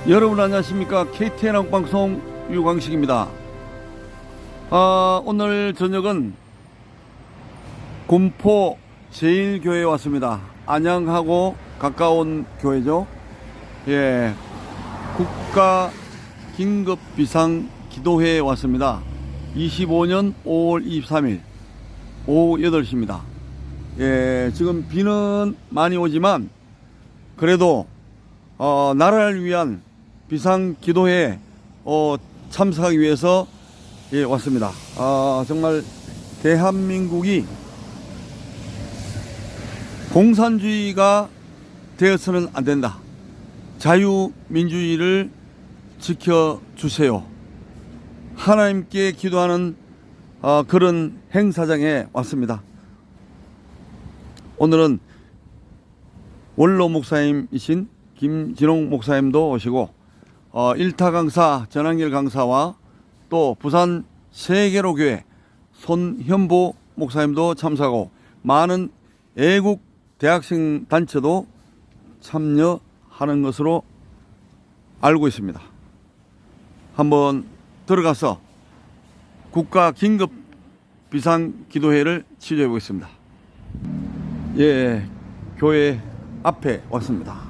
여러분 안녕하십니까? KTN 한국방송 유광식입니다. 오늘 저녁은 군포 제1교회에 왔습니다. 안양하고 가까운 교회죠. 예, 국가 긴급 비상 기도회에 왔습니다. 25년 5월 23일 오후 8시입니다. 예, 지금 비는 많이 오지만 그래도 나라를 위한 비상 기도회에 참석하기 위해서 예, 왔습니다. 정말 대한민국이 공산주의가 되어서는 안 된다. 자유민주주의를 지켜주세요. 하나님께 기도하는 그런 행사장에 왔습니다. 오늘은 원로 목사님이신 김진홍 목사님도 오시고 일타 강사 전한길 강사와 또 부산 세계로교회 손현보 목사님도 참석하고 많은 애국 대학생 단체도 참여하는 것으로 알고 있습니다. 한번 들어가서 국가 긴급 비상 기도회를 치료해 보겠습니다. 예, 교회 앞에 왔습니다.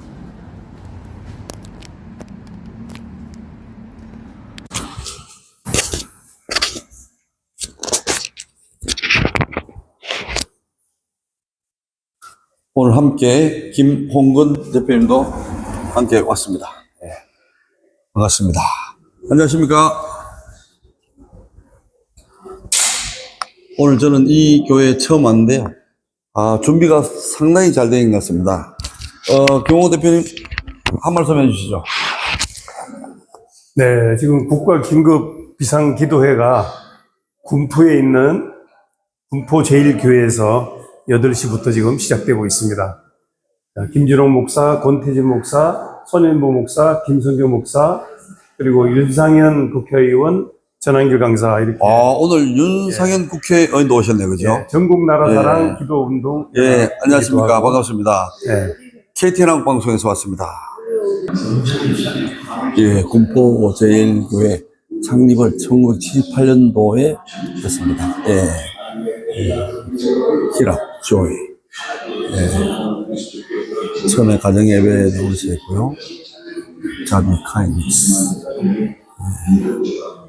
오늘 함께 김홍근 대표님도 함께 왔습니다. 네, 반갑습니다. 안녕하십니까? 오늘 저는 이 교회에 처음 왔는데요. 준비가 상당히 잘 된 것 같습니다. 경호 대표님 한 말씀 해주시죠. 네, 지금 국가 긴급 비상 기도회가 군포에 있는 군포 제1교회에서 8시부터 지금 시작되고 있습니다. 김진홍 목사, 권태진 목사, 손현보 목사, 김성교 목사, 그리고 윤상현 국회의원, 전한길 강사 이렇게. 오늘 윤상현 국회의원도 오셨네요, 그죠? 예, 전국 나라 사랑 기도 운동. 예, 안녕하십니까? 반갑습니다. 예. KTN 한국방송에서 왔습니다. 예, 군포 제1교회 창립을 1978년도에 했습니다. 예. 히랍, 조이. 예. 처음에 가정 예배 나오셨고요. 자비 카이닉스.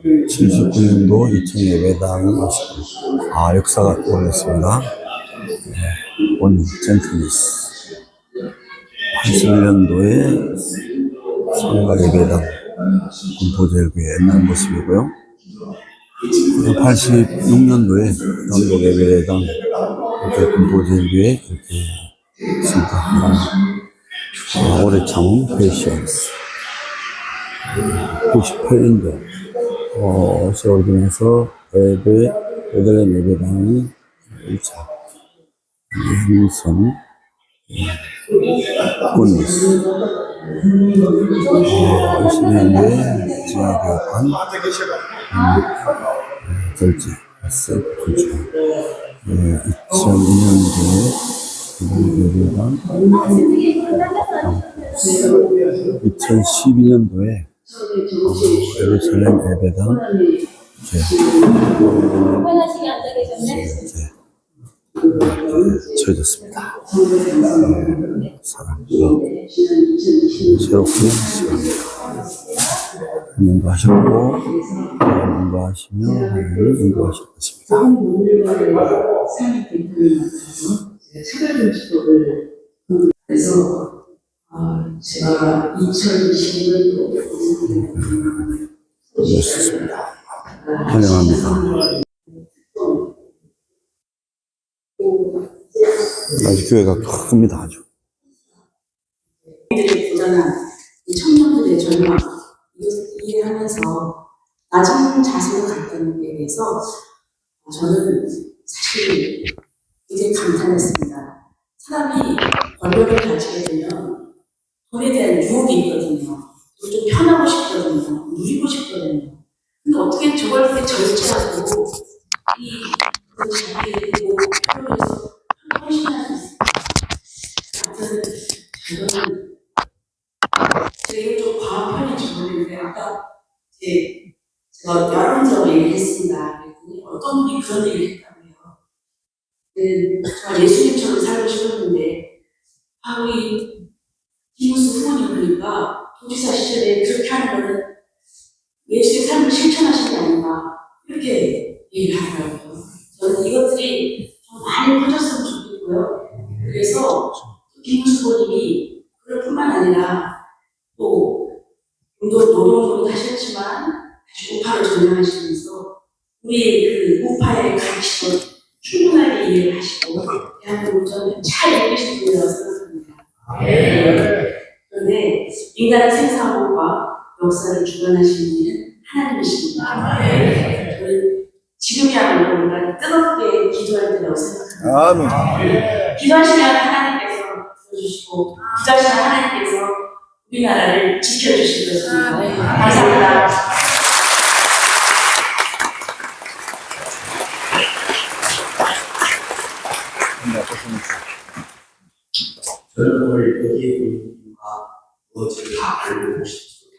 79년도 2층 예배당이 오시고, 역사가 오래됐습니다. 예. 온 젠틀리스. 81년도에 성가 예배당, 군포제일교회 옛날 모습이고요. 86년도에 전국 예배당, 이렇게 군포제일교회 이렇게 있습니다. 올해 참은 패션스. 98년도, 세월동에서 여덟의 예배당이 1차. 한선, 군리스. 20년도에 지하교육관, 결제, 셀프죠. 2002년도에 예배당, 2012년도에 예루살렘 예배당, 처해졌습니다. 사랑과 새롭게 시작합니다. 하나님도 하셨고, 하나님도 하시며, 하나님을 인도하실 것입니다. 그래서 제가 2020년도 멋있습니다. 환영합니다. 아주 교회가 큽니다, 아주. 보다는 청년들의 절망 이것을 이해하면서 낮은 자세로 갔다는 데 대해서 저는 사실 굉장히 감탄했습니다. 사람이 권력을 가지게 되면 돈에 대한 유혹이 있거든요. 좀 편하고 싶거든요. 누리고 싶거든요. 근데 어떻게 저걸 이렇게 절제하고 자기의 목표를 헌신할 수 있을까? 아무튼 저는 제가 좀 과한 편이죠. 제가 여러 분들하고 얘기를 했습니다. 그랬더니 어떤 분이 그런 얘기를 했다고 해요. 저 예수님처럼 살고 싶었는데, 우리 김우수 후보님 보니까 도지사 시절에 그렇게 하는 거는 예수의 삶을 실천하신 게 아닌가, 이렇게 얘기를 하더라고요. 저는 이것들이 좀 많이 퍼졌으면 좋겠고요. 그래서 김우수 후보님이 그럴 뿐만 아니라 또 노동조로 하셨지만 다시 우파로 전향하시면서 우리 그 우파의 가치도 충분하게 이해를 하시고 대한민국을 좀 잘 이끄신 분이라고 생각합니다. 그런데 인간의 생사함과 역사를 주관하시는 이는 하나님이십니다. 저는 지금이야말로 우리가 뜨겁게 기도할 때라고 생각합니다. 아멘. 기도하시면 하나님께서 들어주시고 기도하시면 하나님께서 우리나라를 지켜주실 것입니다. 감사합니다. 저는 오늘 여기에 있는 이유가 무엇을 다 알고 싶습니다.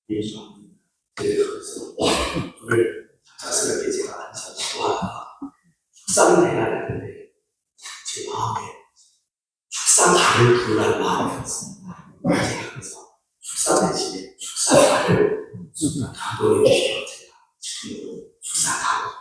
예수합니다. 그래서 오늘 갑작스럽게 제가 앉아서 좋아하다가 축상을 해야 되는데 제 마음에 축사가를 부르라는 마음이 들었습니다. 제가 그래서 축사 대신에 축사가를 감동해 주시면 제가 지금으로 축사가로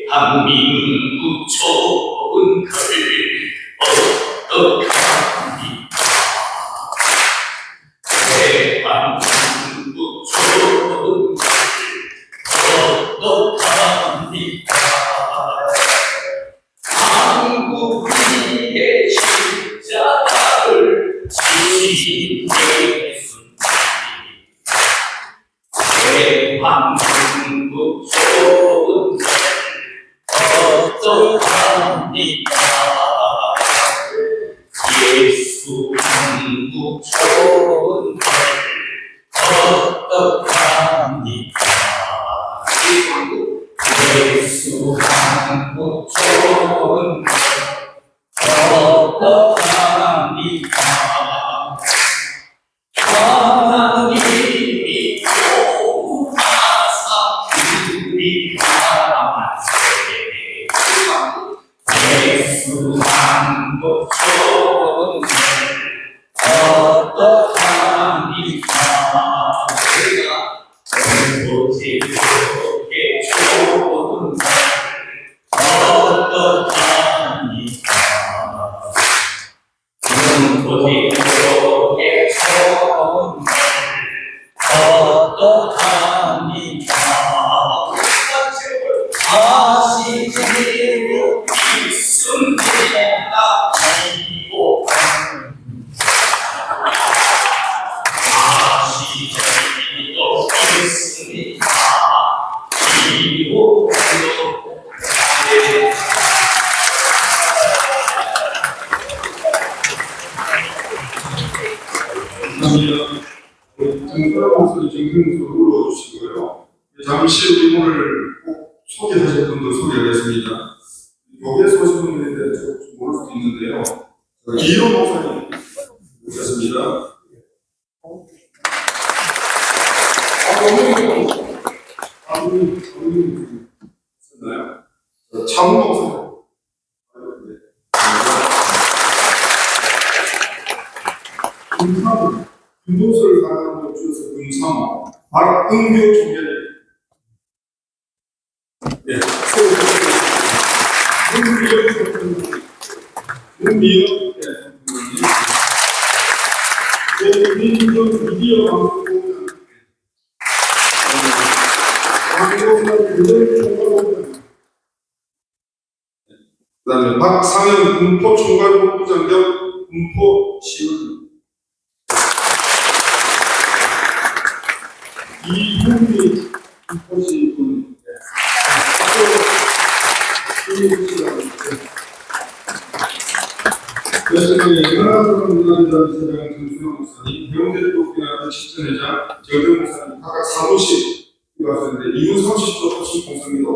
대한민국 좋은 걸 어떡합니까? 대한민국 좋은 걸 어떡합니까? 한국인의 십자가를 지신 예수님 대한민국 좋은 걸 어떡합니까? 예수 한국 좋은 걸 어떡합니까? 예수 한국 좋은 걸 어떡합니까? 하나님이 도우사사 그리 가만세 예수 한국 좋은 걸 어떡합니까? 오직 그렇게 좋은 걸 어떡합니까? 오직 그렇게 좋은 걸 어떡합니까? 아시지요 있습니다. 이고 아시지요 있습니다. 이고 정선아 목소리 정승수 눌러주시고요. 잠시 우리 오늘 꼭 소개하실 분들 소개하겠습니다. 교회에서 오신 분들인데 좀 모를 수도 있는데요. 이로 목사님 오셨습니다. 있었나요? 차무 목사님. 금사무, 금도서를 사랑하는 것 중에서 금사무, 박은교 총재님. 네, 문미영 민정 미디어 방송국장, 그다음에 박상현 군포 총괄본부장 겸 군포시의원, 이훈미 군포시의원, 여신의 연합문화재단체장 정순영 목사님, 배움대표기관의 실천회장 정정 목사님 각각 사무실 이루어졌는데 2분 30초 호칭 공성기도,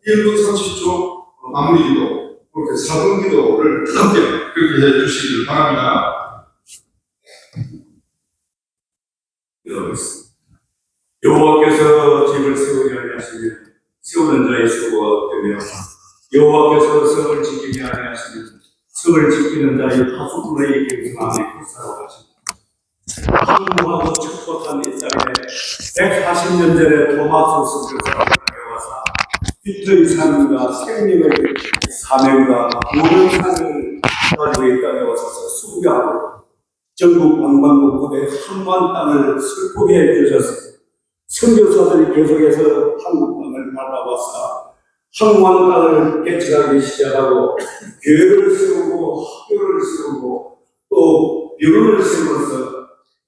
1분 30초 마무리기도 그렇게 사분 기도를 함께 그렇게 해주시길 바랍니다. 기도하겠습니다. 여호와께서 집을 세우려 하시면 세우는 자의 수고가 되며 여호와께서 성을 지키게 하려 하시면 성을 지키는 자의 파수꾼의 경성함이 불사로 하십니다. 황무하고 척박한 이 땅에 140년 전에 토마스 선교사가 내려와서 빛의 삶과 생명의 사명과 모든 삶을 가지고 이 땅에 와서 수고하고 전국 방방곡곡에 한만 땅을 슬프게 해주셨습니다. 선교사들이 계속해서 한국 땅을 바라봐서 한만 땅을 개척하기 시작하고 교회를 세우고 학교를 세우고 또 병원을 세워서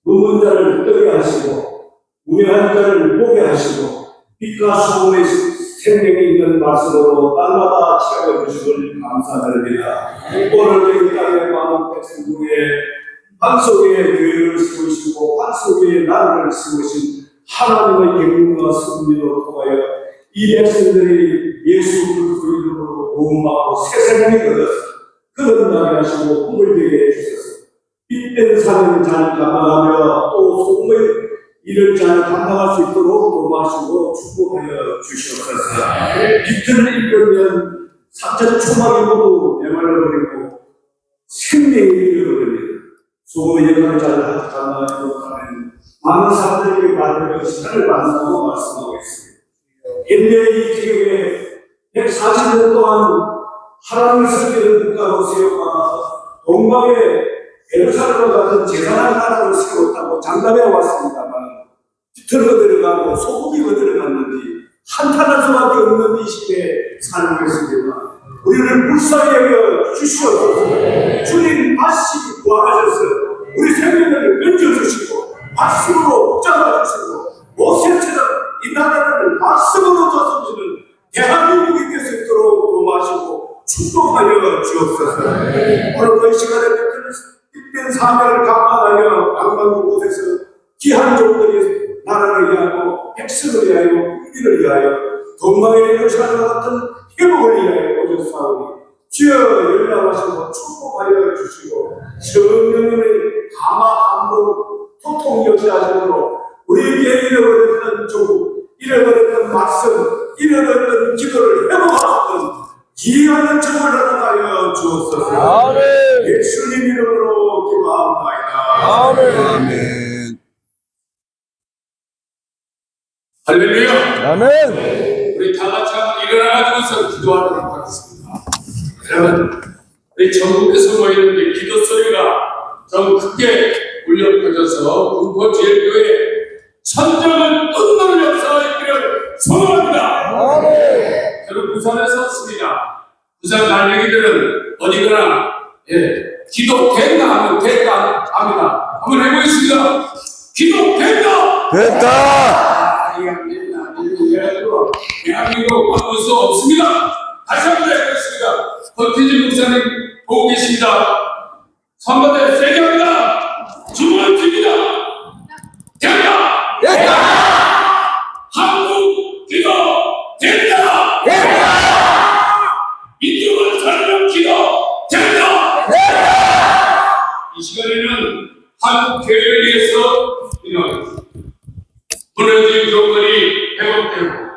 누운 자를 뜨게 하시고 무명한 자를 보게 하시고 빛과 소금의 생명이 있는 말씀으로 날마다 채워주시길 감사드립니다. 오늘 이 땅의 많은 백성 중에 한 속에 교회를 세우시고 한 속에 나라를 세우신 하나님의 영광과 승리로 통하여 이 백성들이 예수 그리스도 이름으로 도움받고 새 생명이 얻어서 거듭나게 하시고 꿈을 되게 해주셔서 빛된 삶을 잘 감당하며 또 소금의 일을 잘 감당할 수 있도록 도와주시고 축복하여 주시옵소서. 빛을 잃으면 사천 초막이 모두 메말라버리고 생명이 잃어버립니다. 소금의 역할을 잘 감당하도록 하면 많은 사람들에게 받으며 시간을 받는다고 말씀하고 있습니다. 현재 이 지역에 140년 동안 하나님을 섬기는 국가로 세워가 동방에 예루살렘과 같은 제사장 나라를 세웠다고 장담해 왔습니다만 뒤틀어 들어가고 소금이 들어갔는지 한탄할 수밖에 없는 이 시대에 살고 있습니다. 우리를 불쌍히 여겨 주시옵소서. 주님 다시 부활하셔서 우리 생명을 건져주시고 말씀으로 붙잡아주시고 모세처럼 이 나라를 말씀으로 다스리는 대한민국이 될 수 있도록 도와주시고 축복하여 주옵소서. 오늘 이 시간에 빛된 사명을 감당하여 방방곡 곳에서 귀한 종들이 나라를 위하여 백성을 위하여 국민을 위하여 동방의 예루살렘 같은 회복을 위하여 오셨사오니 주여 연락하시고 축복하여 주시고 성령의 감화 감동 소통 역사하심으로 우리에게 잃어버렸던 조국 잃어버렸던 말씀 잃어버렸던 기도를 회복하셨던 귀한 정을 허락하여 주옵소서. 예수님 이름으로 기도합니다. 아멘. 할렐루야. 아멘. 우리 다 같이 한번 일어나가지고서 기도하도록 하겠습니다. 여러분, 우리 전국에서 모이는데 기도 소리가 좀 크게 울려 퍼져서 군포제일교회 천정은 뜬는 역사가 있기를 소망합니다. 저는 부산에서 왔습니다. 부산 달리기들은 어디거나 기도 된다 하면 됐다 합니다. 한번 해보겠습니다. 기도 된다. 됐다. 이게 안 됩니다. 대한민국 바꿀 수 없습니다. 다시 한번 해보겠습니다. 권태진 목사님 보고 계십니다. 선거대 세게 합니다. 주문을 칩니다. 된다. 됐다. 한국 기도 된다. 민주화 살려 기도 된다. 이 시간에는 한국 교회를 위해서 기도합니다. 무너진 교권이 회복되고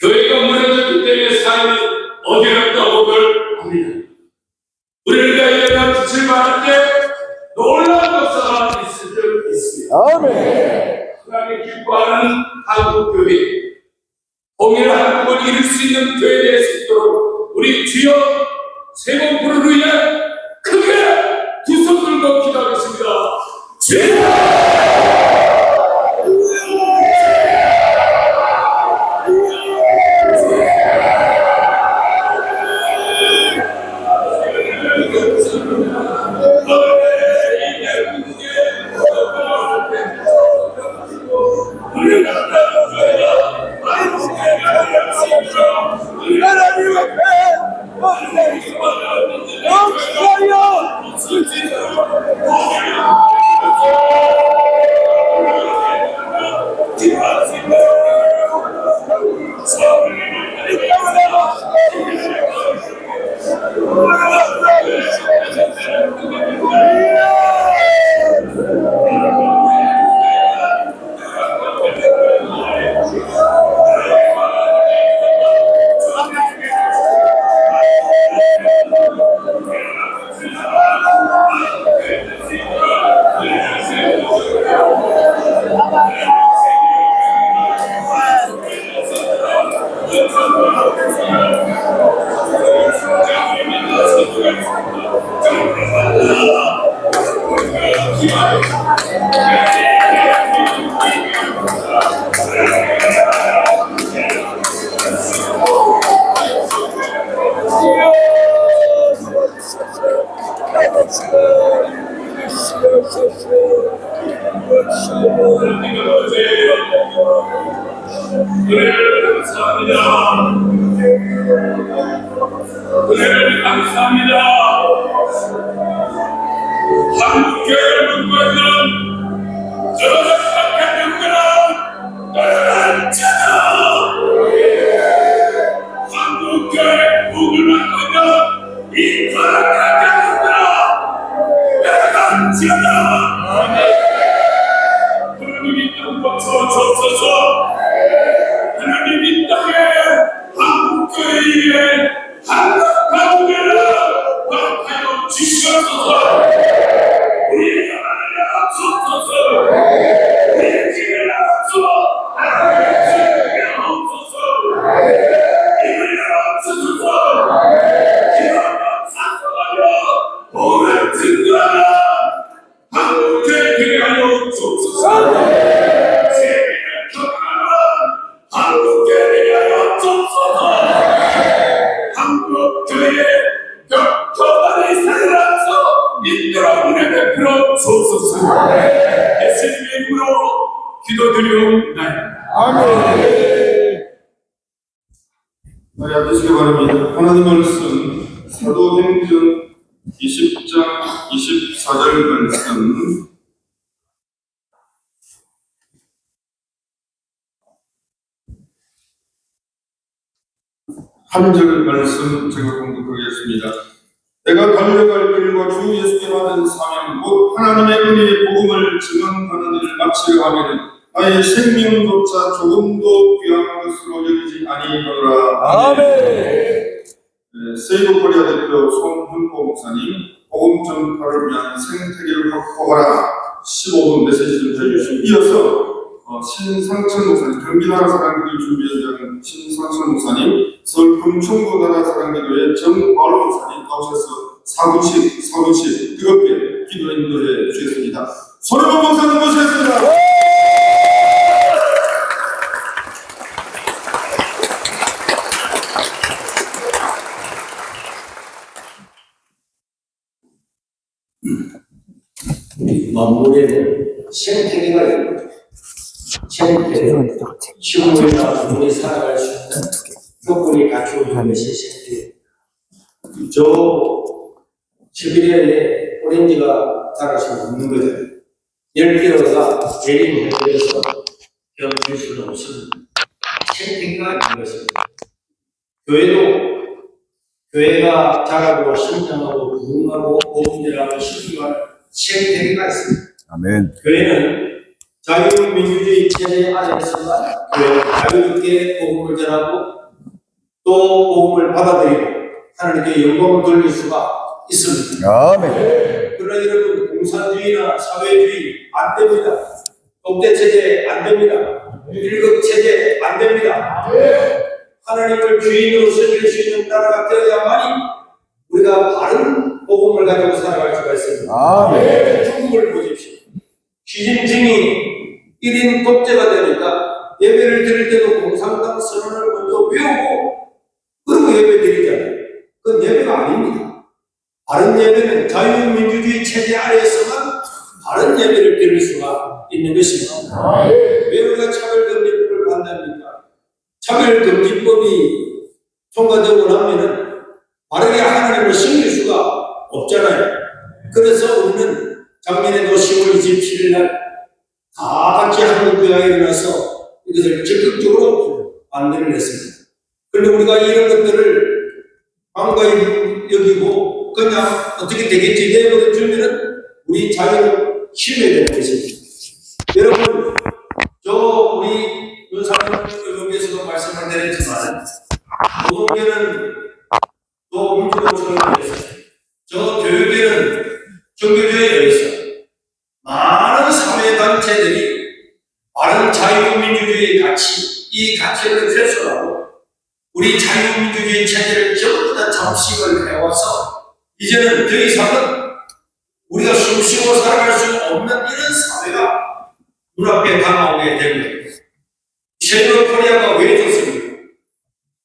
교회가 무너졌기 때문에 삶이 어지럽다고들 합니다. 우리를 위하여 빛을 발할 때 놀라운 역사가 있을 줄 믿습니다. 하나님이 기뻐하는 한국 교회, 통일 한국을 이룰 수 있는 교회에 될 수 있도록 우리 주여 세 번 부르는 위해 크게 두 손 들고 기도하겠습니다. 주여! 하나님 앞에 은혜를 감사합니다. 은혜를 감사합니다. 한국교회를 묻고 있는 저를 생각해 주거나 너는 자다. 한국교회 복을 받고 있는 이 거룩한 자들아 너는 자다. 하나님이 땅 고쳐주소서. 하나님 이 땅에 한국교회에 한국한 교회를 허락하여 주시옵소서. 우리 나라를 앞서소서. 우리 집을 앞서 하나님의 없소서. 이를 앞서소서. 기도하며 찬송하며 복을 증거하라. 한국교회 되게 하여 주옵소서. 한국교회에 위하여 주옵소서. 한국교회에 격터만이 살아서 이끌어 은혜 베풀어 주옵소서. 예수님의 이름으로 기도드리옵나이다. 나의 앞에시기 바랍니다. 하나님 말씀 사도행전 20장 24절 말씀 한 절 말씀 제가 공독하겠습니다. 내가 달려갈 길과 주 예수께 받은 사명 곧 하나님의 은혜의 복음을 증언하는 일을 마치려 하면 나의 생명조차 조금도 귀한 것으로 여기지 아니하노라. 아멘. 세이브 코리아 대표 손훈보 목사님 복음 전파를 위한 생태계를 확보하라 15분 메시지 좀 해주시고 이어서 신상철 목사님, 경기나라 사랑기도 준비위원장 신상철 목사님, 서울 금천구나라 사랑기도의 정바울 목사님 나오셔서 사분씩 뜨겁게 기도 인도해 주셨습니다. 손흥민 목사님 모시겠습니다. 만물에는 생태계가 있고 생태계, 지구에나 우리 살아갈 수 있는 조건이 갖추어진 것이 생태계. 저 시베리아에 오렌지가 자랄 수 없는 거죠. 열대어가 내린 햇볕에서 견딜 수는 없습니다. 생태계가 있는 것입니다. 교회가 자라고 성장하고 부흥하고 복음전하고 신기한 생태계가 있습니다. 아멘. 교회는 자유민주주의 체제 안에서만 교회가 자유롭게 복음을 전하고 또 복음을 받아들이고 하나님께 영광을 돌릴 수가 있습니다. 아멘. 그러나 여러분 공산주의나 사회주의 안 됩니다. 독재 체제 안 됩니다. 일극 체제 안 됩니다. 하나님을 주인으로 섬길 수 있는 나라가 되어야만이 우리가 바른 복음을 가지고 살아갈 수가 있습니다. 아멘. 중국을 보십시오. 시진핑이 1인 독재가 되니까 예배를 드릴 때도 공산당 선언을 먼저 외우고 그리고 예배 드리잖아요. 그건 예배가 아닙니다. 바른 예배는 자유민주주의 체제 아래에서만 바른 예배를 드릴 수가 있는 것입니다. 왜 우리가 차별금지법을 반대합니까? 차별금지법이 통과되고 나면은 바르게 하나님을 섬길 수가 없잖아요. 그래서 우리는 작년에도 10월 27일 날 다 같이 한국교회가 일어나서 이것을 적극적으로 반대를 했습니다. 그런데 우리가 이런 것들을 방과 여기고 그냥 어떻게 되겠지 내버려 두면은 우리 자유를 실현해야 되는 것입니다. 여러분, 우리 윤석열 의원께서도 말씀을 드렸지만 노동계는 또 민주노총에 의해서 교육계는 종교조에 의해서 많은 사회단체들이 바른 자유민주주의의 가치, 이 가치를 훼손하고 우리 자유민주주의 체제를 전부 다 잠식을 해와서 이제는 더 이상은 우리가 숨쉬고 살아갈 수 없는 이런 사회가 눈앞에 다가오게 됩니다. 쉐이버 코리아가 왜 좋습니까?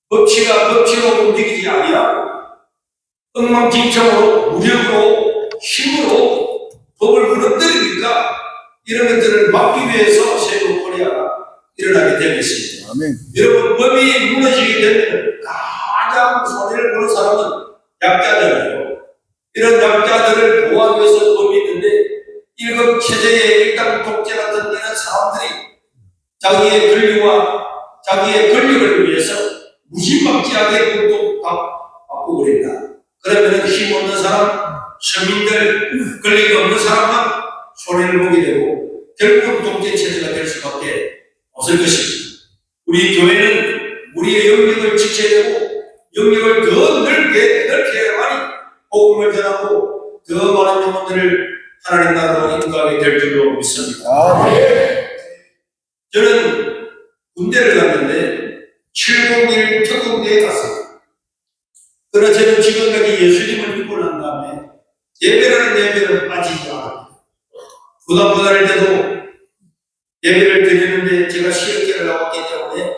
법치로 움직이지 아니하고 엉망진창으로 무력으로 힘으로 법을 무너뜨리니까 이런 것들을 막기 위해서 쉐이버 코리아가 일어나게 된 것입니다. 아멘. 여러분, 법이 무너지게 되면 가장 손해를 보는 사람은 약자잖아요. 이런 약자들을 보호하기 위해서 법이 있는데 일급 체제의 일당 독재 같은 이런 사람들이 자기의 권리와 자기의 권력을 위해서 무지막지하게 법도 바꾸버린다. 그러면 힘없는 사람, 서민들, 권력이 없는 사람만 손해를 보게 되고 결국은 독재 체제가 될 수밖에 없을 것입니다. 우리 교회는 우리의 영역을 지켜야 되고 영역을 더 넓게 많이 복음을 전하고 더 많은 영혼들을 하나님 나라로 인도하게 될 줄로 믿습니다. 저는 군대를 갔는데 701 특공대에 갔습니다. 그러나 저는 지금까지 예수님을 믿고 난 다음에 예배를 빠지지 않았습니다. 부담 할 때도 예배를 드리는데 제가 시력계를 나왔기 때문에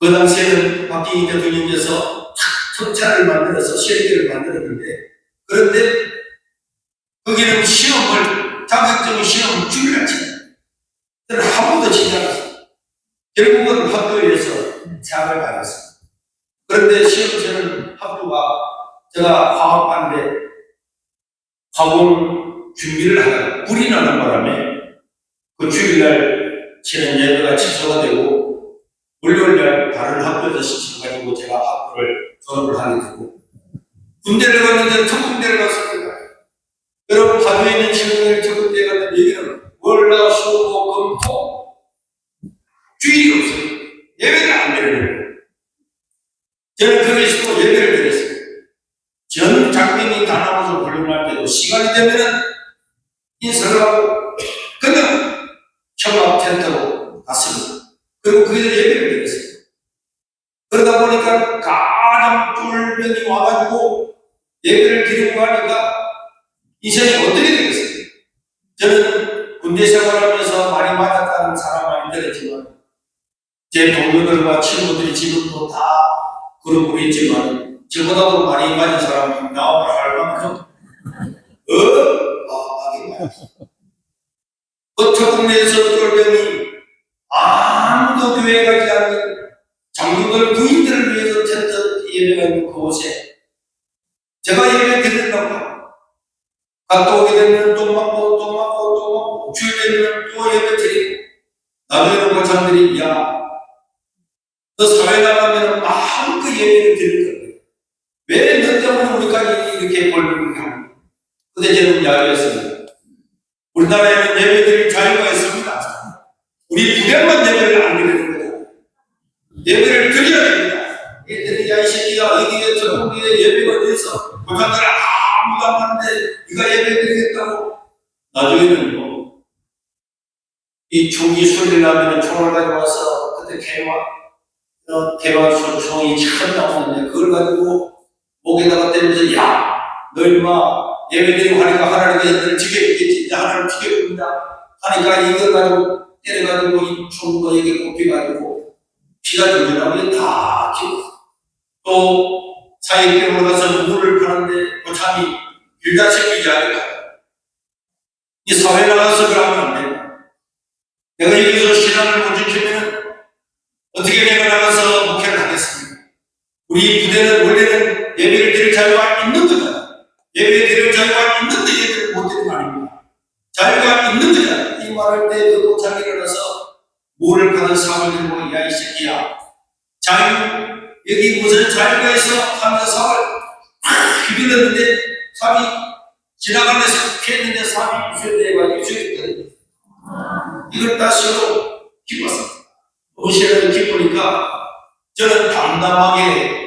그 당시에는 박정희 대통령께서 특차를 만들어서 시력계를 만들었는데 그런데 거기는 자격증 시험 줄였지. 저는 한 번도 치지 않았습니다. 결국은 학교에서 제약을 받았습니다. 그런데 시험처는 학교가 제가 화학반대 학원 준비를 하다가 불이 나는 바람에 그 주일날 치는 예배가 취소가 되고 월요일날 다른 학교에서 시켜가지고 제가 학교를 졸업을 하게 되고 군대를 갔는데 특공대를 갔습니다. 여러분 하루에 있는 7일 특공대 같은 얘기는 월화 수목 금토 주일이 없어요. 예배가 안 되는 거예요. 저는 거기서도 예배를 드렸어요. 전 장병이 다 나와서 훈련할 때도 시간이 되면은 인사를 하고 그냥 협업 텐트로 갔습니다. 그리고 거기서 예배를 드렸어요. 그러다 보니까 가장 쫄병이 와가지고 예배를 드리고 가니까 인생이 어떻게 되겠어요? 저는 군대 생활하면서 많이 맞았다는 사람 많이 들었지만 제 동료들과 친구들이 지금도 다 그런 분이 있지만 저보다도 많이 맞은 사람은 나오라 할 만큼 하게 맞았어요. 특공대에서 쫄병이 아무도 교회 가지 않는 장로들 부인들을 위해서 텐트 예배가 있는 그곳에 제가 예배 드린다고 갔다 오게 되면 또 맞고 주일 되면 또 예배 드리고 나중에는 고참들이 너 사회 나가면 마음껏 예배를 드릴 거야. 왜 너 때문에 우리까지 이렇게 벌는가? 근데 저는 이야기했습니다. 우리나라에는 예배 드릴 자유가 있습니다. 우리 부대만 예배를 안 드리는 거예요. 예배를 드려야 됩니다. 얘들이 이 새끼가 여기에 저기에 예배가 어디서 고참들 아무도 안 하는데 네가 예배 드리겠다고 나중에는 이 총기 소리를 나면 총을 가져와서 그때 개화 총이 참 나오는데 그걸 가지고 목에다가 때리면서 너 임마 예배드리고 하니까 하나님께서 너를 지켜주겠지. 하나님을 지켜줍니다. 하니까 이걸 가지고 때려가지고 이 총도 여기 꼽혀가지고 피가 들어가고 다 키워. 또 사익병으로 가서 물을 파는데 고참이 빌다시피 이야기를 하다. 이 사회 나가서 그러면 안 된다. 내가 여기서 신앙을 못 지키면 어떻게 내가 나가서 목회를 하겠습니까? 우리 부대는 원래는 예배를 드릴 자유가 있는 거잖아. 예배 드릴 자유가 있는데 예배를 못 드리는 거 아닙니다. 자유가 있는 거잖아. 이 말할 때 그 고참이 일어나서 물을 파는 사람을 들고 이 새끼야. 자유, 여기 무슨 자유가 있어 하면서 사을 휘둘렀는데 삽이 지나가는데 싹 피했는데 삽이 부셔져가지고 죽였거든요. 이걸 다시로 기뻤습니다. 무엇이라도 기쁘니까 저는 담담하게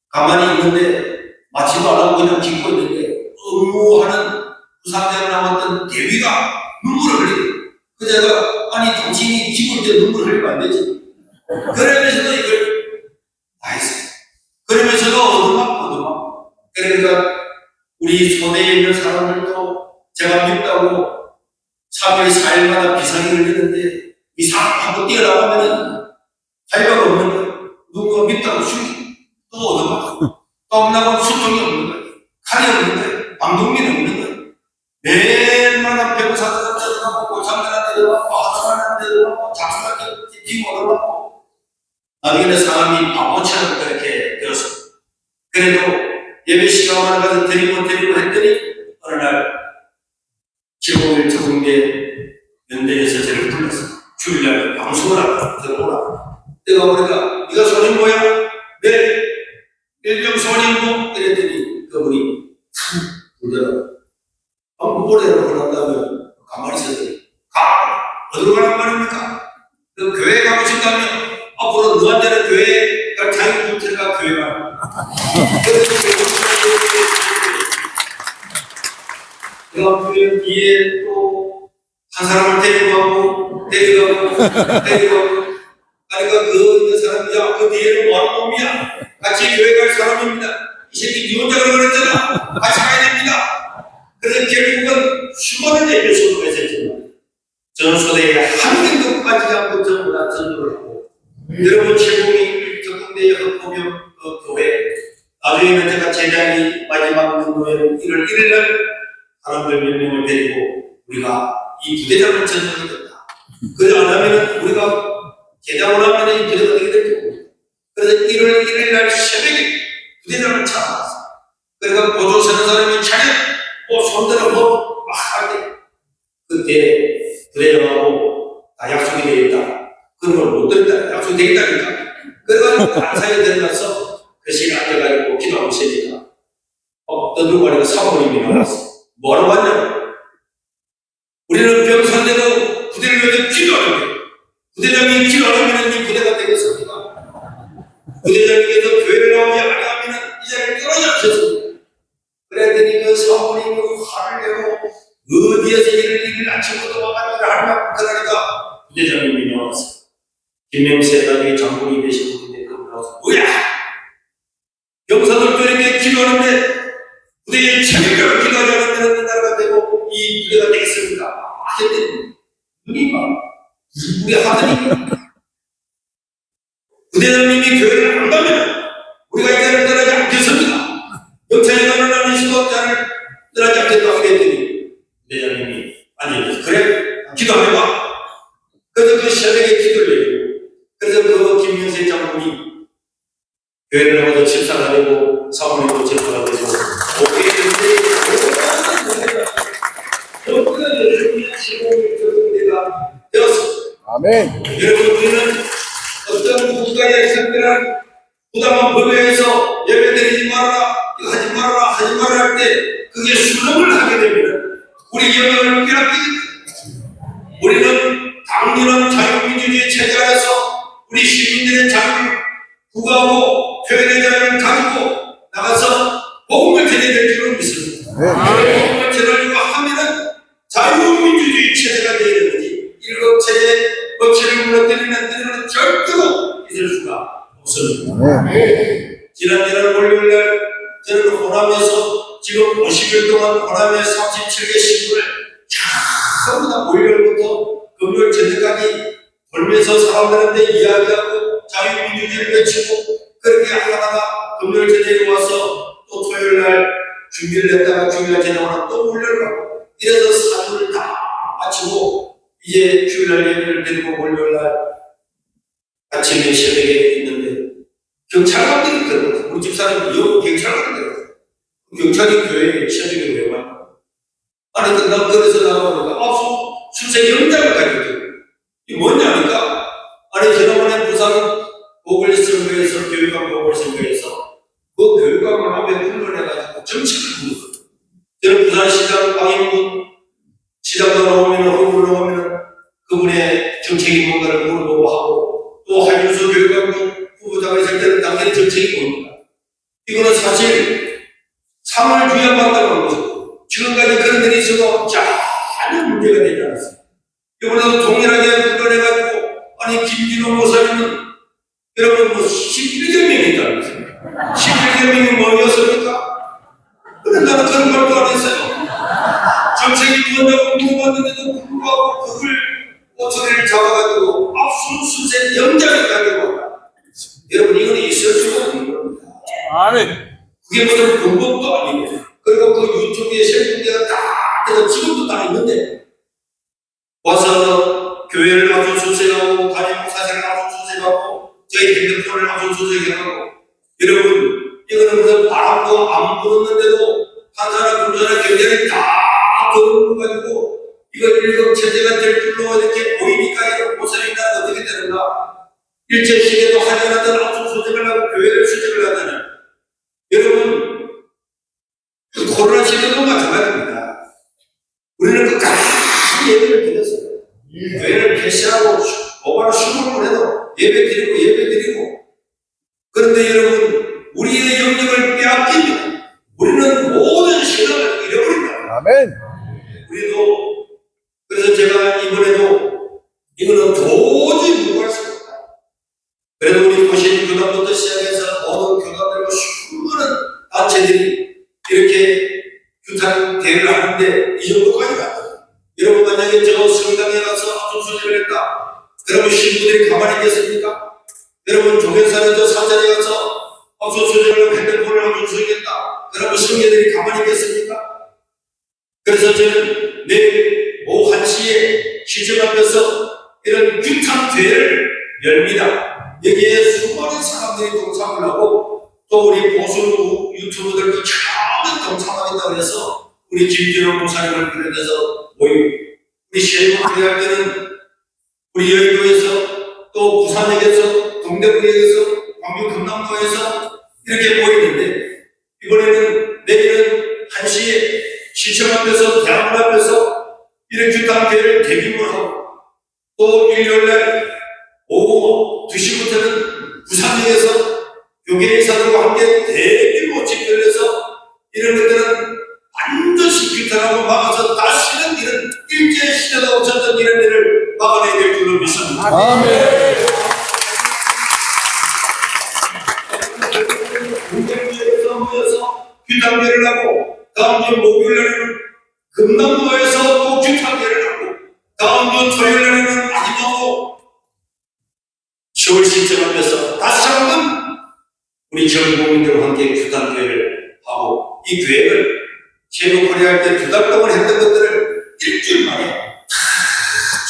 가만히 있는데 마치도 안 하고 그냥 기고 있는데 응모하는 부상대로 나왔던 대위가 눈물을 흘리고 그 제가 아니 당신이 기고 때 눈물 흘리면 안 되지. 그러면서도 이걸 다 했어요. 그러면서도 얻어맞고 그러니까 우리 손에 있는 사람들도 제가 밉다고 3일 4일마다 비상이 흘리는데 이 사람 한번 뛰어나가면은 할 바가 없는 거예요. 누군가 밉다고 죽이고 또 얻어맞고 또 없나고 수통이 없는 거예요. 칼이 없는 거예요. 방독면이 없는 거예요. 매일마다 병사들한테 들어가고 고참들한테 들어가고 하사관한테 들어가고 장수한테 뒤고 얻어맞고 나중에는 사람이 바보처럼 그렇게 되었습니다. 그래도 예배 시간만 가서 드리고 했더니 어느 날 7월 특공대 연대에서 저를 불렀어. 주일날 방송을 하라. 들어오라. 내가 보니까 네가 손이 뭐야? 네. 일병 손이고 그랬더니 그분이 울더라고. 한번 보내라고 그런다면 가만히 있었더니 어디로 가란 말입니까? 그 교회 가고 싶다면 앞으로 너한테는 교회가 자유분태가 교회가 내가 보면 뒤에 또 한 사람을 데리고 그러니까 그 있는 사람이 야그 뒤에는 뭐하는 놈이야 같이 교회 갈 사람입니다 이 새끼 니 혼자 그러잖아 같이 가야 됩니다. 그래서 결국은 수많은 예배 소도가 있었지만 전소대에 한 명도 빠지지 않고 전부 다 전도를 하고 여러분 최고위 특공대에 흩보면 그 교회 나중에는 제가 제자리 마지막 명도에는 1월 1일날 사람들 몇 명을 데리고 우리가 이 부대장을 전정이 된다. 그래 안 하면 우리가 개장을 하면 이 부대가 어떻게 될지 모릅니다. 그래서 1월 1일날 새벽에 부대장을 찾아왔어. 그러니까 보조 서는 사람이 차려 손들어 막 할 때 그때 부대장하고 다 약속이 되어 있다. 그런 걸 못 들었다. 약속이 되어 있다니까. 그래가지고 안사에 들어가서 그 시간 앉아가지고 기도하고 있으니까 어떤 누가 사모님이 나왔어. 뭐하러 왔냐고. 우리는 병사인데도 부대를 위해서 기도하는데 부대장이 기도하면 이 부대가 되겠습니까? 부대장에게서 교회를 나오지 않으면 이 자리를 떨어져 주셨습니다. 그랬더니 그 사모님이 화를 내고 어디에서 일을 아침부터 와가지고 하냐 그러니까 부대장님이 나왔어. 김명세 나중에 장군이 되신 분인데 그분 나와서 뭐야? 병사들도 이렇게 기도하는데 부대에 체력적으로 기도하지 않으면 나라가 되고 이 부대가 되겠습니까? 하셨더니 눈이 막 우리 하더니 부대장님이 교회를 안 가면 우리가 이 자리를 떠나지 않겠습니다. 영창에 가는 한 수도자를 떠나지 않겠다고 하겠더니 부대장님이 아니 그래 기도해봐. 그래서 그 새벽에 기도를 해주고 그래서 그 김명세 장군이 교회를 나가서 집사가 되고 사모님도 집사가 되고 오게 됐는데 아멘. 여러분 우리는 어떤 국가의 특별한 부당한 법에서 예배드리지 말아라 이거 하지 말아라 하지 말아라 할 때 그게 수정을 하게 되면 우리 영역을 빼앗기게 됩니다. 우리는 당연한 자유민주주의 체제 안에서 우리 시민들의 자유를 구가하고 표현의 자유를 가지고 나가서 복음을 전해낼 줄을 믿습니다. 복음을 전하려고 하면은 자유민주주의 체제가 되어야 되는지 일곱체의 법체를 무너뜨리는 데는 절대로 있을 수가 없습니다. 지난 월요일날 저는 호남에서 지금 50일 동안 호남의 37개 신부를 전부 다 월요일부터 금요일 저녁까지 돌면서 사람들한테 이야기하고 자유민주주의를 외치고 그렇게 하다가 금요일 저녁에 와서 또 토요일날 준비를 했다가 주일날 저녁으로 또 월요일 가고 이래서 사주를 다 마치고 이제 주일날 예배를 드리고 월요일날 아침에 새벽에 있는데 경찰관들이 들어갔어요. 우리 집사람이 영 경찰관이 들어갔어요. 경찰이 교회에 새벽에 왜 와요? 아니 나 그래서 나가보니까 수색 영장을 가지고 이게 뭐냐니까 아니 지난번에 부산 보궐선거에서 교육감 보궐선거에서 그 교육감을 앞에 불러내 정책을 보는 저는 부산시장 방인문 시장도 나오면 후보로 나오면 그분의 정책이 뭔가를 물어보고 하고 또 한윤수 교육감도 후보자가 있을 때는 당연히 정책이 뭡니까? 이거는 사실 상을 주야 한다는 것이고 지금까지 그런 일이 있어도 전혀 문제가 되지 않았습니다. 이번에도 동일하게 불러내가지고 아니 김진호 목사님은 여러분 뭐 11개 명이 있다면서요. 11개 명이 뭐였습니까? 그런데 나는 그런 말도 안 했어요. 정책이 무엇이냐고 물어봤는데도 불구하고 그걸 오토리를 잡아가지고 압수수색 영장을 가지고 왔다. 여러분 이거는 있을 수가 없는 겁니다. 그게 무슨 방법도 아니고 그리고 그 유튜브에 실명제가 다 그래서 지금도 다 있는데 와서 교회를 압수수색하고 담임 목사들을 압수수색하고 저희 핸드폰을 압수수색하고 여러분 이거는 무슨 바람도 안 불었는데도 한사람 군사나 경찰이 다 들어가지고 이거 일급 체제가 될 줄로 이렇게 보이니까 이런 모습이나 어떻게 되는가? 일제 시대도 하지 않았던 압수수색을 하고 교회를 수색을 하잖아요. 여러분 그 코로나 시대도 마찬가지입니다. 우리는 끝까지 예배를 드렸어요. 교회를 폐쇄하고 오바로 수고를 해도 예배 드리고 그런데 여러분 우리의 영역을 빼앗기면 우리는 모든 신앙을 잃어버린다. 아멘. 우리도 그래서 제가 이번에도 이거는 도저히 무고할 수 없다. 그래도 우리 보신 교단부터 시작해서 모든 교단들과 수많은 단체들이 이렇게 규탄 대회를 하는데 이 정도까지 갔다. 여러분 만약에 저 성당에 가서 압수수색을 했다. 그러면 신부들이 가만히 있겠습니까? 여러분 조계산에 저 산자리에 가서 압수수색을 하고 핸드폰을 압수수색했다. 그러면 성계들이 가만히 있겠습니까? 그래서 저는 내일 오후 1시에 시청 앞에서 이런 규탄 대회를 열립니다. 여기에 수많은 사람들이 동참을 하고 또 우리 보수 유튜버들도 처음에 동참하겠다고 해서 우리 김진호 목사님을 비롯해서 모이고 우리 시행을 할 때는 우리 여의도에서 또 부산역에서 동대구역에서 광주 금남도에서 이렇게 모이는데 이번에는 내일은 1시에 시청 앞에서 대학원 앞에서 이런 규탄 대회를 대규모로 하고 또 일요일날 오후 2시부터는 부산역에서 교계인사들과 함께 대규모 집회를 해서 이런 것들은 반드시 규탄하고 막아서 다시는 이런 일제시대가 없었던 이런 일을 막아내야 될 줄로 믿습니다. 아멘. 동대구에서 모여서 규탄대회를 하고 다음 주 목요일날에는 금남로에서 또 규탄대회를 하고 다음 주 토요일날에는 마지막으로 서울 시청 앞에서 다시 한번 우리 전 국민들과 함께 규탄대회를 하고 이 계획을 제노코리아 할 때 2달 동안 했던 것들을 일주일 만에 다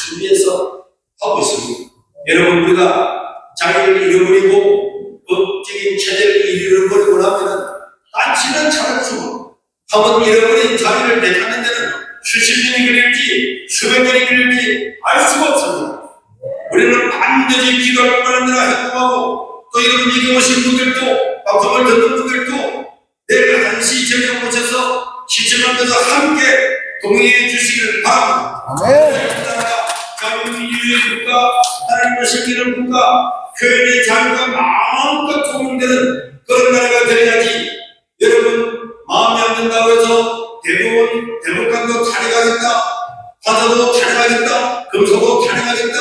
준비해서 하고 있습니다. 여러분 우리가 자기를 잃어버리고 법적인 체제를 잃어버리고 나면은 단치는 차를 주고 한번 잃어버린 자기를 되찾는 데는 수십 년이 걸릴지 수백 년이 걸릴지 알 수가 없습니다. 우리는 반드시 기도할 뿐만 아니라 행동하고 또 이런 얘기 오신 분들도 방송을 듣는 분들도 내일 1시 저녁 오셔서 시청 앞에서 함께 동의해 주시기를 바랍니다. 아멘. 자유민주주의 국가, 하나님을 섬기는 국가, 표현의 자유가 마음껏 통용되는 그런 나라가 되어야지. 여러분 마음에 안 든다고 해서 대법관도 탄핵하겠다, 화사도 탄핵하겠다, 금속도 탄핵하겠다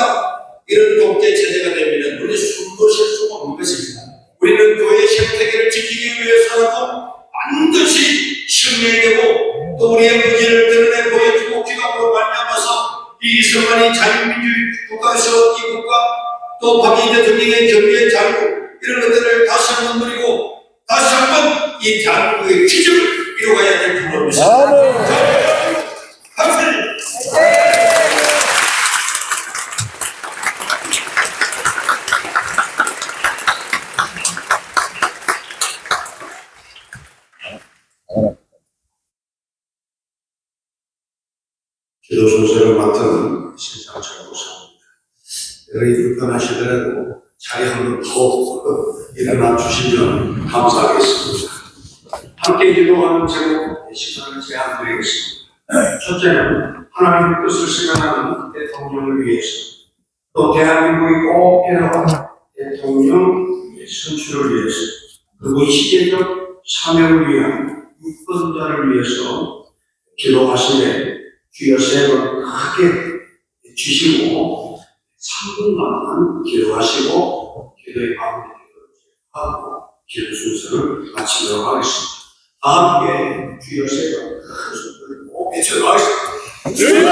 이런 독재 체제가 되면 우리 숨도 쉴 수가 없는 것입니다. 우리는 교회의 생태계를 지키기 위해서라도 반드시 신뢰되고 또 우리의 의지를 드러내 보여주고 기도로 말미암아서 이 이승만이 자유민주주의 국가에서 이 국가 또 박근혜 대통령의 경제의 자유 이런 것들을 다시 한번 누리고 다시 한번 이 대한민국의 기적을 이루어가야 될 줄로 믿습니다. 박수! 기도 소설을 맡은 신상철 목사입니다. 여러분이 불편하시더라도 자리 한번 더 일어나 주시면 감사하겠습니다. 함께 기도하는 제목 시간을 제안드리겠습니다. 첫째는 하나님의 뜻을 실현하는 대통령을 위해서, 또 대한민국이 꼭 필요한 대통령 선출을 위해서, 그리고 이 시대적 사명을 위한 유권자를 위해서 기도하시되 주여 세 번 크게 주시고 3분간만 기도하시고 기도의 마무리하고 기도 순서를 마치도록 하겠습니다. 다 함께 주여 세 번 큰 소리를 꼭 외쳐나가겠습니다.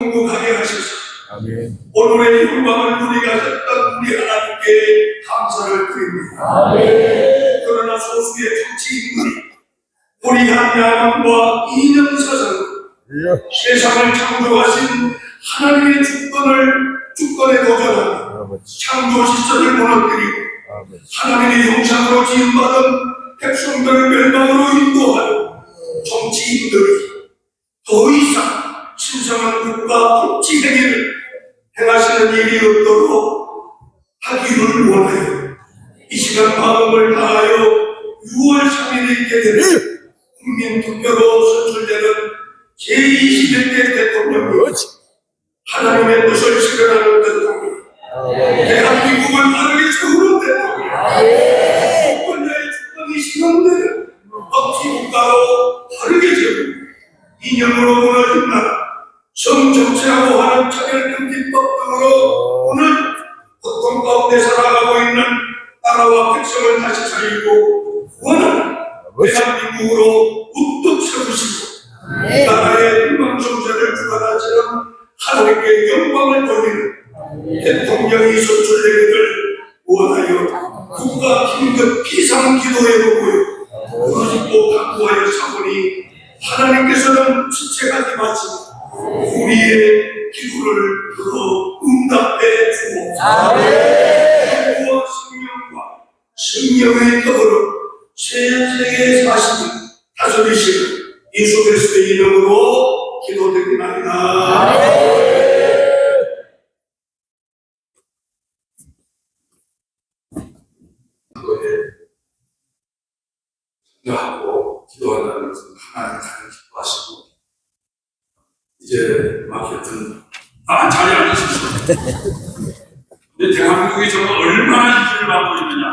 행복하게 하셔서 오늘의 영광을 누리게 하셨던 우리 하나님께 감사를 드립니다. 그러나 소수의 정치인들이 우리 한야만과 이념사상 세상을 창조하신 하나님의 주권에 도전하며 창조 질서를 무너뜨리고 하나님의 형상으로 지음받은 백성들을 멸망으로 인도하는 정치인들이 더 이상 신성한 국가 통치 행위를 행하시는 일이 없도록 하기를 원하여 이 시간 마음을 다하여 6월 3일에 있게 되는 국민투표로 선출되는 제21대 대통령이 하나님의 뜻을 실현하는 대통령, 대한민국을 바르게 세우는 대통령, 유권자의 주권이 실현되는 법치국가로 바르게 세우고 이념으로 무너진 나라, 성정체라고 하는 차별금지법 등으로 오늘 고통 가운데 살아가고 있는 나라와 백성을 다시 살리고 구원하는 대한민국으로 우뚝 세우시고 나라의 희망성쇠를 주관하시는 하나님께 영광을 돌리는 대통령이 선출되기를 원하여 국가 긴급 비상기도회를 부르짖고 간구하여 사보니 하나님께서는 지체하지 마시고 우리의 기도를 들어 응답해 주옵소서. 영구와 생명과 생명의 떡으로 세세에 사시는 다스리시는 예수 그리스도의 이름으로 기도드리나이다. 하고 기도한다는 것은 하나님 가장 기뻐하시고 이제 마케트는 자리에 앉으십시오. 근데 대한민국이 정말 얼마나 일을 받고 있느냐.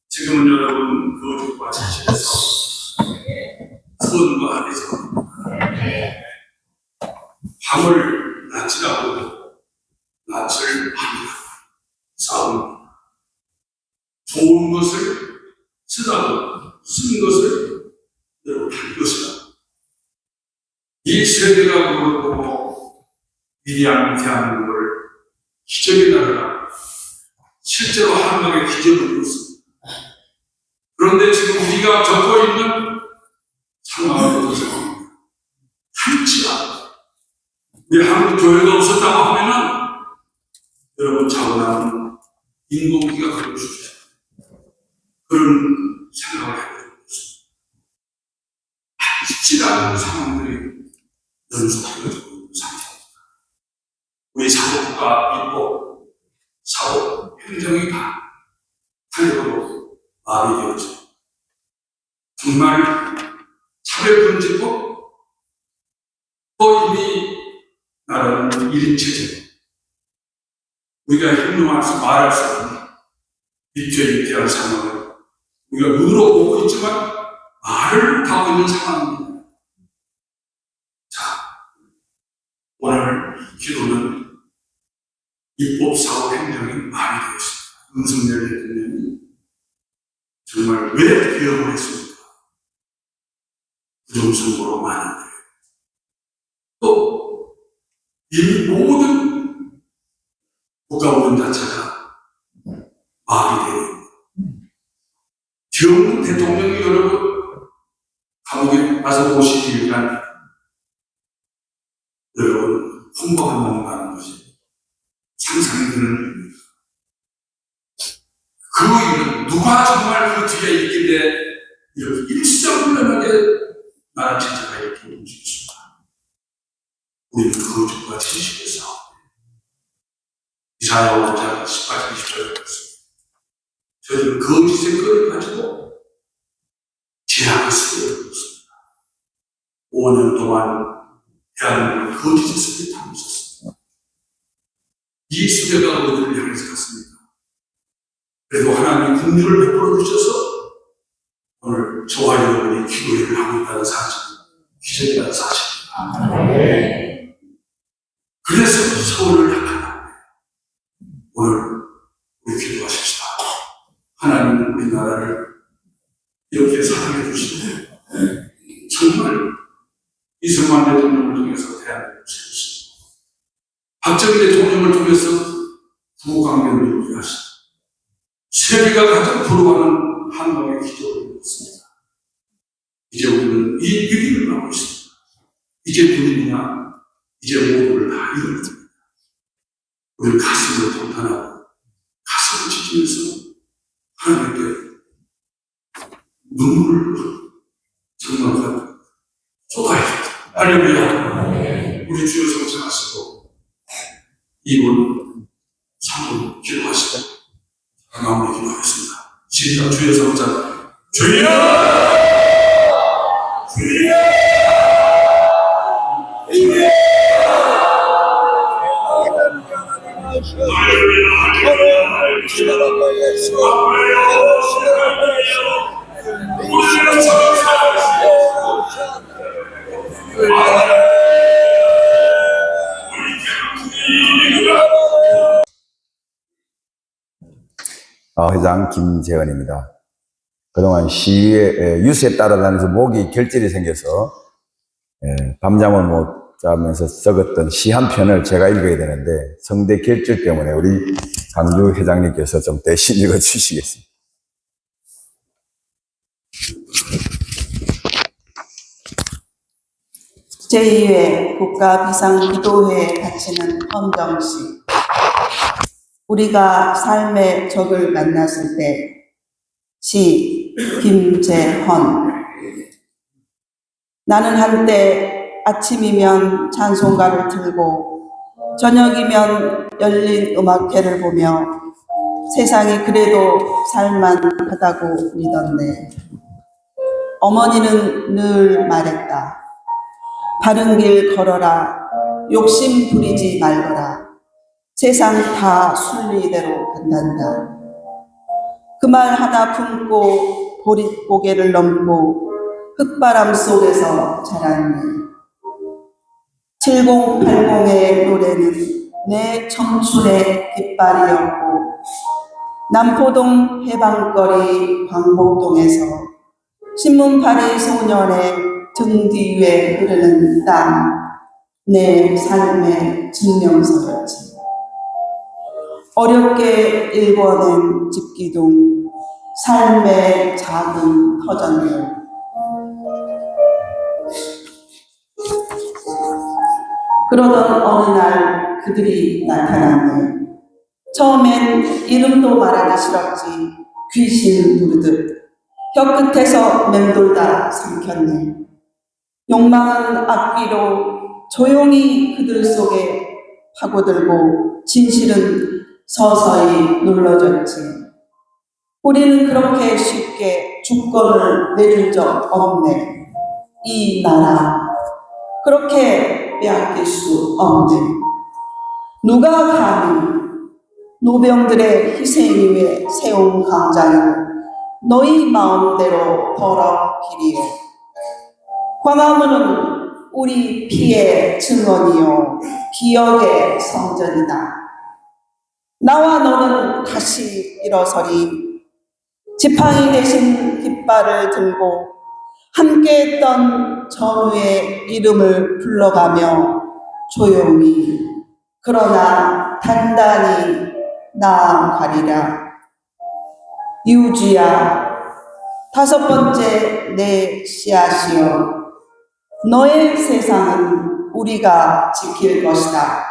지금은 여러분 거룩과 자신에서 선과 안에서 밤을 낮이라고 낮을 밤이라 싸움 좋은 것을 쓰다고 쓴 것을 여러분 할 것이다. 이 세대가 그렇고 위대한 대한민국을 기적의 나라라 실제로 한국의 기적을 이뤘습니다. 그런데 지금 우리가 겪고 있는 상황을 보세요. 한치야. 우리 한국 교회가 없었다고 하면은 여러분 차분한 인공기가 그럴 수 있어요. 그런 생각을 해보고 있습니다. 쉽지 않은 상황들이 연속되어 있는 상태입니다. 우리 사법부가 있고 사법 행정이 다 달려고 마음이 되었죠. 정말 차별금지법 또 이미 나라는 1인 체제 우리가 행동할 수 말할 수 없는 위태위태한 상황을 우리가 눈으로 보고 있지만 말을 못하고 있는 상황입니다. 자, 오늘 기도는 입법, 사고, 행정이 말이 되었습니다. 윤석열 대통령이 정말 왜 기업을 했습니까? 부정선거로 많은데 또 이 모든 국가원 자체가 말이 되는 지금 대통령이 여러분 감옥에 가서 52일간 여러분 홍보를 먹는다는 것이 상상이 드는 일입니다. 그 일은 누가 정말 그 뒤에 있길래 이렇게 일사불란하게 나라 체제가 이렇게 움직였습니다. 우리는 거짓과 진실에 싸웁니다. 이사야 5장 18, 20절에 그렇습니다. 저희는 거짓의 끈을 가지고 죄악의 수레를 걷습니다. 5년 동안 대한민국은 거짓의 수레에 타고 있었습니다. 이 수레가 우리를 향해서 갔습니다. 그래도 하나님이 긍휼을 베풀어 주셔서 오늘 저와 여러분이 기도회를 하고 있다는 사실, 기적이라는 사실입니다. 그래서 서울을 향한다. 오늘 우리 기도하십시다. 하나님은 우리나라를 이렇게 사랑해 주시고 정말 이승만 대통령을 통해서 대한민국을 세우시고 박정희 대통령을 통해서 부부관계를 이루게 하시고 세계가 가장 부러워하는 한국의 기적을 이루었습니다. 이제 우리는 이 위기를 하고 있습니다. 이제 군인이냐 이제 모두를 다 이룰 겁니다. 우리 가슴을 통탄하고 가슴을 지지면서 하나님께 눈물을 정말 쏟아야 됩니다. 할렐루야. 우리 주여 성찬하시고 2분 3분 기도하시고 마무리 기도하겠습니다. 시작. 주여 성찬. 주여! 주여! 회장 김재헌입니다. 그동안 시위에 유세에 따라다니면서 목이 결절이 생겨서 밤잠을 못 자면서 적었던 시 한 편을 제가 읽어야 되는데 성대 결절 때문에 우리 강주 회장님께서 좀 대신 읽어주시겠습니다. 제2회 국가비상기도회에 바치는 헌정식. 우리가 삶의 적을 만났을 때, 시 김재헌. 나는 한때 아침이면 찬송가를 틀고 저녁이면 열린 음악회를 보며 세상이 그래도 살만하다고 믿었네. 어머니는 늘 말했다. 바른 길 걸어라. 욕심 부리지 말거라. 세상 다 순리대로 간단다. 그 말 하나 품고 보릿고개를 넘고 흙바람 속에서 자랐네. 7080의 노래는 내 청춘의 깃발이었고 남포동 해방거리 광복동에서 신문파리 소년의 등 뒤에 흐르는 땀, 내 삶의 증명서였지. 어렵게 읽어낸 집기둥, 삶의 작은 터전들. 그러던 어느 날 그들이 나타났네. 처음엔 이름도 말하기 싫었지. 귀신 부르듯 혀끝에서 맴돌다 삼켰네. 욕망은 악기로 조용히 그들 속에 파고들고 진실은 서서히 눌러졌지. 우리는 그렇게 쉽게 주권을 내줄 적 없네. 이 나라 그렇게 빼앗길 수 없네. 누가 감히 노병들의 희생 위에 세운 강장을 너희 마음대로 더럽히리요. 광화문은 우리 피의 증언이요 기억의 성전이다. 나와 너는 다시 일어서리. 지팡이 대신 깃발을 들고 함께했던 전우의 이름을 불러가며 조용히 그러나 단단히 나아가리라. 이우주야, 5번째 내 씨앗이여, 너의 세상은 우리가 지킬 것이다.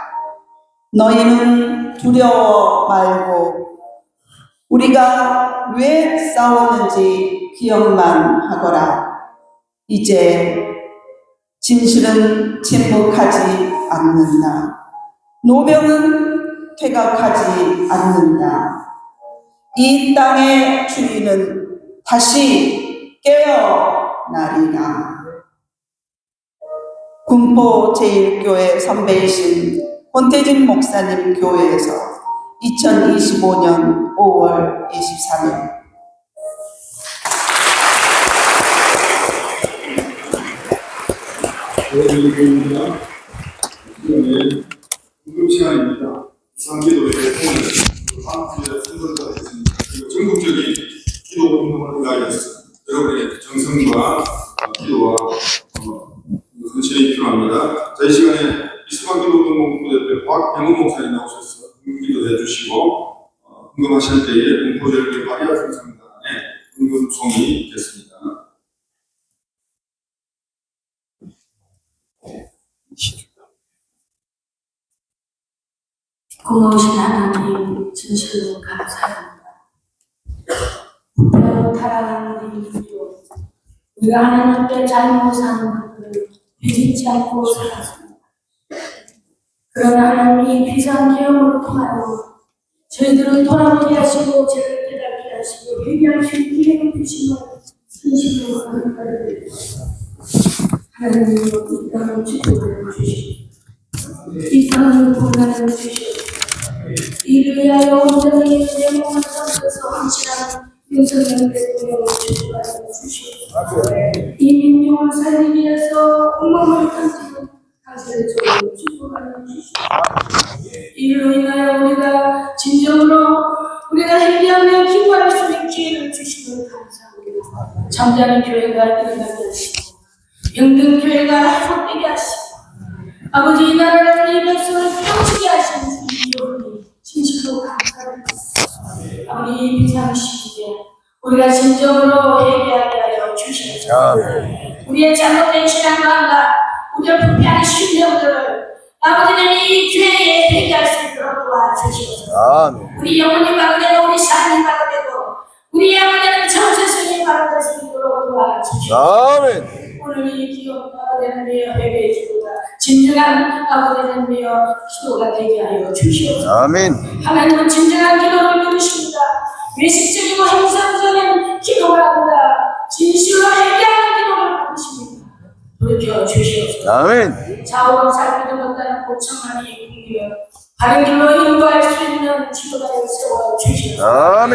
너희는 두려워 말고 우리가 왜 싸웠는지 기억만 하거라. 이제 진실은 침묵하지 않는다. 노병은 퇴각하지 않는다. 이 땅의 주인은 다시 깨어나리라. 군포 제1교회 선배이신 권태진 목사님 교회에서 2025년 5월 23일 오늘입니다. 오늘 궁금 시간입니다. 비상기도의 통일, 한국의 선전자가 있습니다. 그리고 전국적인 기도 운동을 위하여서 여러분의 정성과 기도와 헌신이 필요합니다. 자, 이 시간에 이스만 기도 운동 부대표 박병훈 목사님 나오셔서 기도해 주시고 궁금하실 때에 공포절기 마리아 성상단의 궁금송이 있겠습니다. 고마우신 하나님, 진실로 감사합니다. 부패로 타락하는 우리들도 우리가 하나님께 잘못한 것을 되짓지 않고 살았습니다. 그러나 하나님이 비상기업으로 통하여 저희들을 돌아보게 하시고 죄를 깨닫게 하시고 회개할 수 있게 기회를 주시면 진실로 감사드립니다. 하나님이 이 땅을 축복을 주시고 이 땅을 고난을 주시고 이를 위하여 온전히 내 몸을 던져서 헌신하는 윤석열 대통령을 축복하여 주시고 이 민족을 살리기 위해서 온몸을 던지는 강세를 축복하여 주시고 이로 인하여 우리가 진정으로 우리가 회개하며 기도할 수 있는 기회를 주시면 감사합니다. 잠자는 교회가 일어나게 하시고 영등 교회가 회복되게 하시고 아버지 이 나라를 이 백성을 펴치게 하시는 주님 진실로 감사합니다. 아버지 이 비상시기에 우리가 진정으로 회개하게 하여 주시옵소서. 우리의 잘못된 신앙과 우리의 불편한 신령들을 아버지는 이 교회에 회개할 수 있도록 도와주시옵소서. 우리 영혼이 바르되고 우리 삶이 바르되고 우리 아버지는 정체성이 바르될 수 있도록 도와주시옵소서. 오늘 이 기업 아버지는 위하여 회개해 주고다 진정한 아버지는 위하여 기도가 되게 하여 주시옵소서. 하나님은 진정한 기도를 누리십니다. 외식적이고 행상적인 기도가 아니라 진실로 회개하는 기도를 받으십니다. 돌이켜 주시옵소서. 좌우로 살피는 것과는 고청만이 공기여 바른 길로 인도할 수 있는 지도자를 세워 주시옵소서.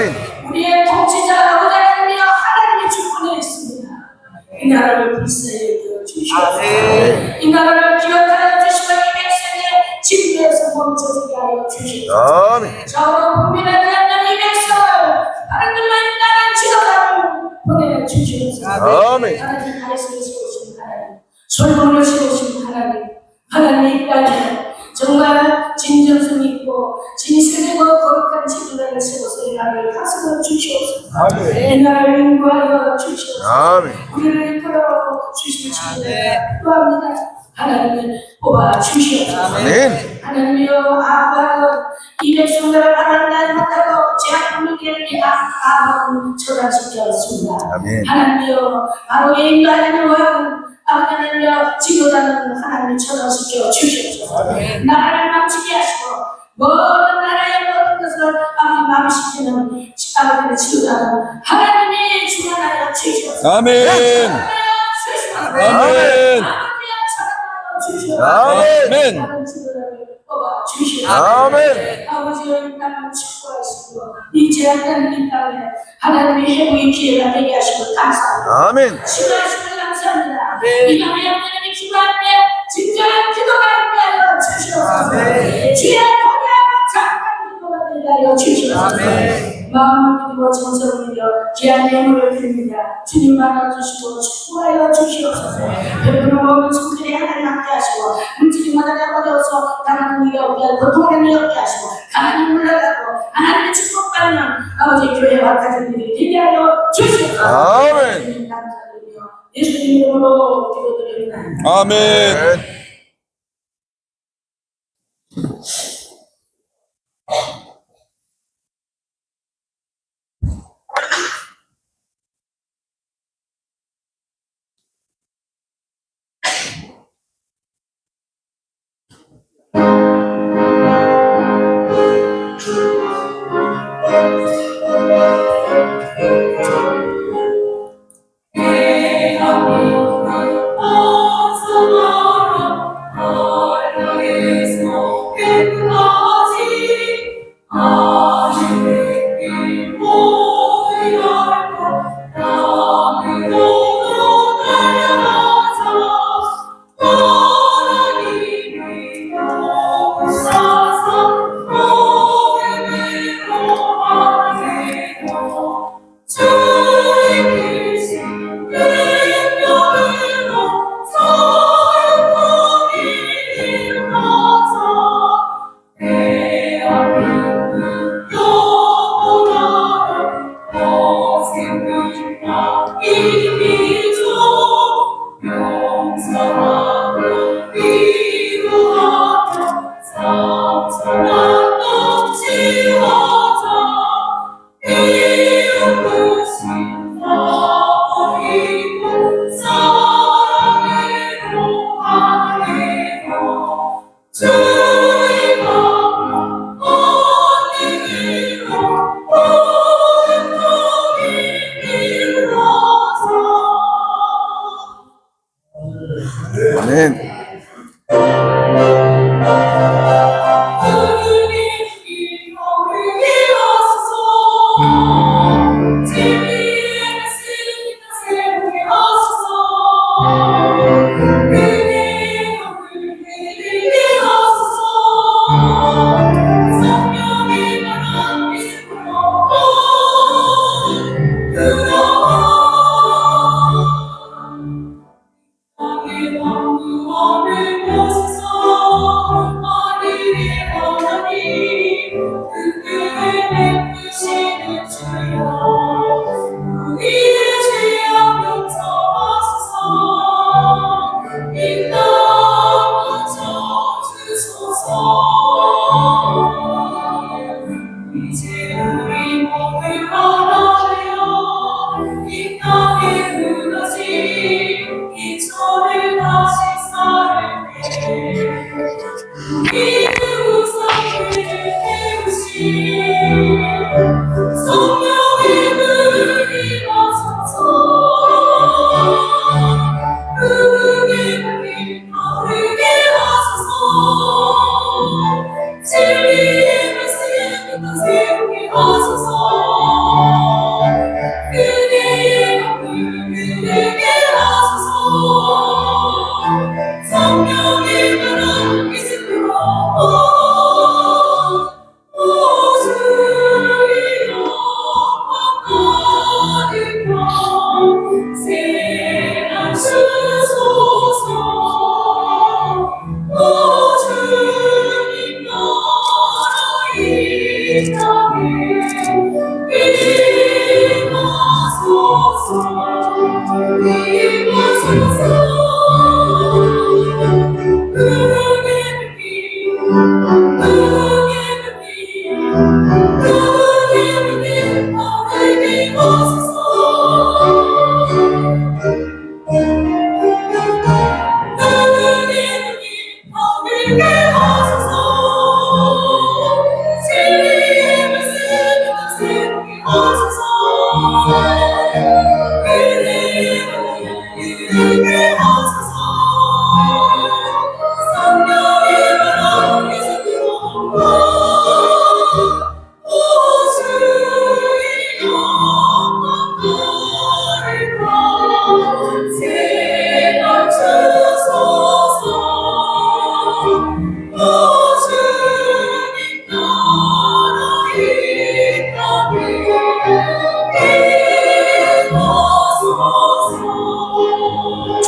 우리의 통치자 아버지는 위하여 하나님의 주권에 있습니다. 이 나라를 불쌍히 여겨 주시옵소서. 이 나라를 기억하여 주시고 이 백성의 진리에서 멈춰지게 하여 주시옵소서. 좌우로 분별하지 않는 이 백성을 하나님의 나라 지도자를 보내 주시옵소서. 하나님 가르쳐 주시옵신 하나님, 설명을 세우신 하나님, 하나님 이 땅에 정말 진정성 있고 진실되고 거룩한 지도자를 세워서 이 나라를 다스려 주시옵소서. 이 나라를 인도하여 주시옵소서. 우리를 이끌어 주시는 지도자가 필요합니다. 하나님을 뽑아 주시옵소서. 하나님이여 아버지는 이 백성들을 하나님 못하고 제약불능계를 아버지는 처단시켰습니다. 하나님이여 바로 인도하는 왕은 아버지는요 지도자는 하나님이 처단시켜 주시옵소서. 나라를 망치게 하시고 모든 나라의 모든 것을 아버지 망치시는 아버지의 지도자는 하나님이 주관하여 주시옵소서. 아멘. 아버지여 아멘. 사랑하여 주시옵소서. 아멘. 다른 지도자를 뽑아 주시옵소서. 아멘. 아버지의 이 땅을 축복하시고 이 제한된 이 땅에 하나님의 회복의 기회가 되게 하시고 감사합니다. 아멘. 치료하시고 감사합니다. 이 밤에 하나님의 기도할 때 진짜 기도가 함께하여 주시옵소서. 주의 거대하고 잠깐 기도가 되게 하여 주시옵소서. 마음을 드리고 정성을 들여 귀한 예물을 드립니다. 주님 받아주시고 축복하여 주시옵소서. 베푸는 모든 성들이 하나님 함께 하시고 움직임마다 어려워서 가난한 일이 없게 하고 고통하는 일이 없게 하시고 가난이 물러가고 하나님의 축복받는 아버지 교회와 가정들이 되게 하여 주시옵소서. 아멘. 주님 감사드리며 예수님 이름으로 기도드립니다. 아멘. 아멘. 주여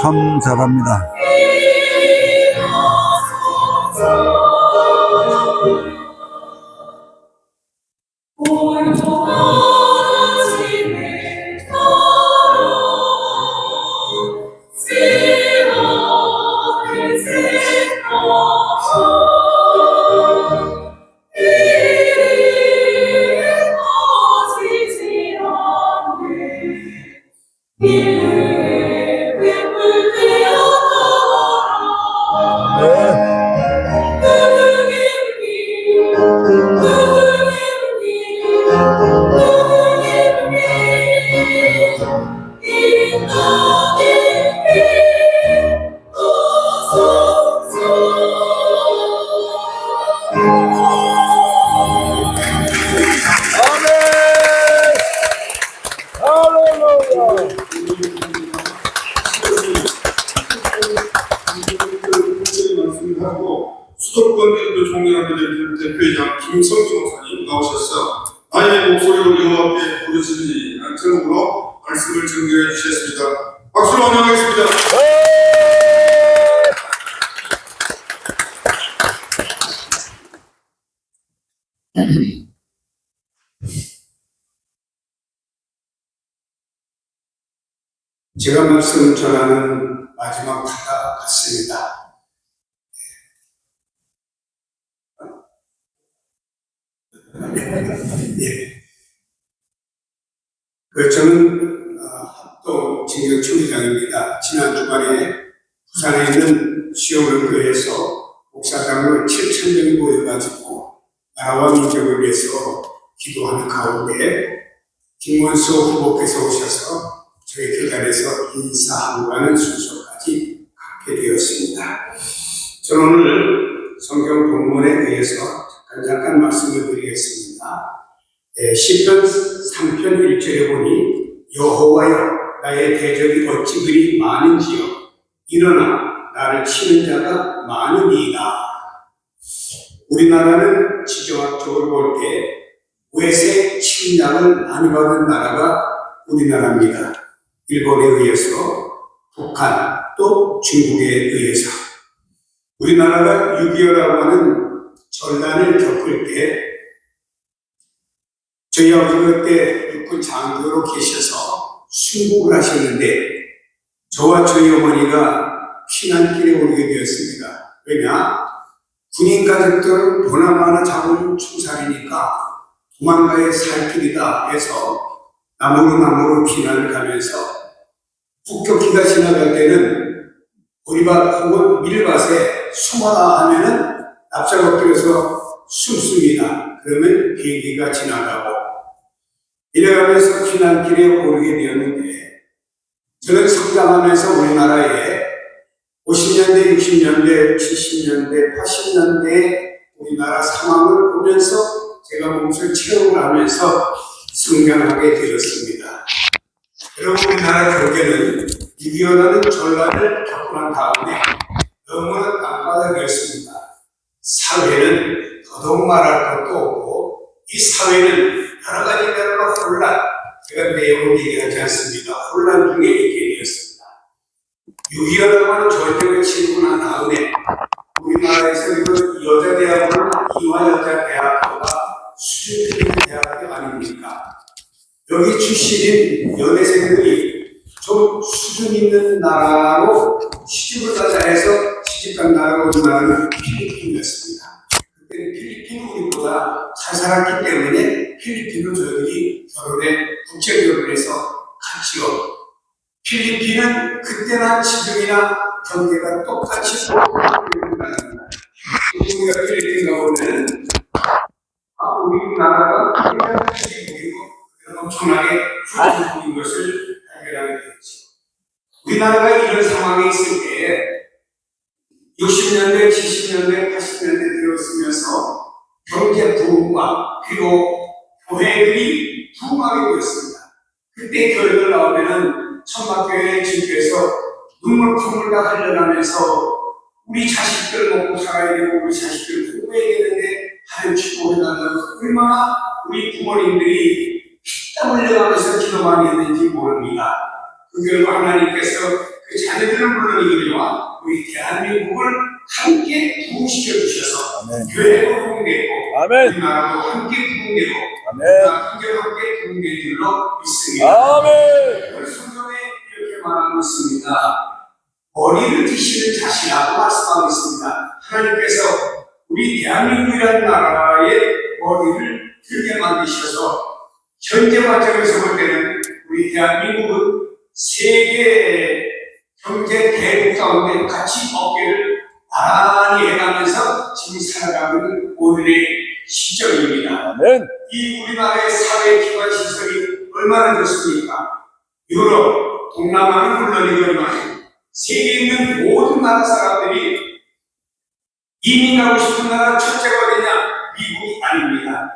참 잘합니다. 말씀하고 수도권대학교 총연합회 대표이장 김성주 목사님 나오셔서 나의 목소리로 여호와 앞에 부르시니 라는 제목으로 말씀을 전개해 주셨습니다. 박수로 환영하겠습니다. 제가 말씀 전하는 마지막 타가 같습니다. 예. 저는 합동 징역총회장입니다. 지난 주말에 부산에 있는 시오른교회에서 목사장을 7,000명이 모여가지고 나라와 민족을 위해서 기도하는 가운데 김문수 후보께서 오셔서 저희 교단에서 인사하고가는 순서까지 갖게 되었습니다. 저는 오늘 성경 본문에 의해서 잠깐 말씀을 드리겠습니다. 시편 3편 1절에 보니 여호와여 나의 대적이 어찌 그리 많은지요 일어나 나를 치는 자가 많으니이다. 우리나라는 지정학적으로 볼 때 외세 침략을 많이 받은 나라가 우리나라입니다. 일본에 의해서, 북한, 또 중국에 의해서. 우리나라가 6.25라고 하는 전란을 겪을 때 저희 아버지가 그때 육군 장교로 계셔서 순국을 하셨는데 저와 저희 어머니가 피난길에 오르게 되었습니다. 왜냐? 군인 가족들은 보나마나 잡은 총살이니까 도망가야 살 길이다 해서 나무로 피난을 가면서 북경기가 지나갈 때는 보리밭 혹은 밀밭에 숨어라 하면은 납작 엎드려서 숨습니다. 그러면 비행기가 지나가고 이래가면서 피난길에 오르게 되었는데 저는 성장하면서 우리나라에 50년대, 60년대, 70년대, 80년대 우리나라 상황을 보면서 제가 몸소 체험을 하면서 성장하게 되었습니다. 여러분 우리나라 교계는 6.25라는 전란을 겪고 난 다음에 너무나 땅바닥이었습니다. 사회는 더더욱 말할 것도 없고 이 사회는 여러 가지 면으로 혼란, 제가 내용을 얘기하지 않습니다. 혼란 중에 있게 되었습니다. 6.25라고 하는 절대가 치르고 난 다음에 우리나라에서 여자 대학원은 이화 여자 대학교가 수준적인 대학교 아닙니까? 여기 출신인 여대생들이 좀 수준 있는 나라로 시집을 가자 해서 시집간 나라가 우리나라는 필리핀이었습니다. 그때는 필리핀 우리보다 잘 살았기 때문에 필리핀으로 저희들이 결혼에 국제 결혼해서 같이요. 필리핀은 그때나 지금이나 경계가 똑같이 우리가 필리핀 가보면 우리나라가 우리고 엄청나게 후진국인 것을 발견하게 되었죠. 우리나라가 이런 상황에 있을 때 60년대, 70년대, 80년대 되었으면서 경제 부흥과 그리고 교회들이 부흥하게 되었습니다. 그때 교회를 나오면은 천막교회 집에서 눈물 다 흘려가면서 우리 자식들 먹고 살아야 되고 우리 자식들 공부해야 되는데 하는 축복해달라고 얼마나 우리 부모님들이 피땀 흘려가면서 기도 많이 했는지 모릅니다. 그 결과 하나님께서 그 자녀들은 물론이거니와 우리 대한민국을 함께 부흥시켜 주셔서 교회도 부흥되고 우리나라도 함께 부흥되고 함께 부흥될 줄로 믿습니다. 오늘 성경에 이렇게 말하고 있습니다. 머리를 드시는 자시라고 말씀하고 있습니다. 하나님께서 우리 대한민국이라는 나라의 머리를 들게 만드셔서 현재 관점에서 볼 때는 우리 대한민국은 세계 경제 대국 가운데 같이 어깨를 나란히 해가면서 지금 살아가고 있는 오늘의 시점입니다. 이 우리나라의 사회기반 시설이 얼마나 좋습니까? 유럽, 동남아는 물론이거니와 세계에 있는 모든 나라 사람들이 이민하고 싶은 나라 첫째가 어디냐? 미국이 아닙니다.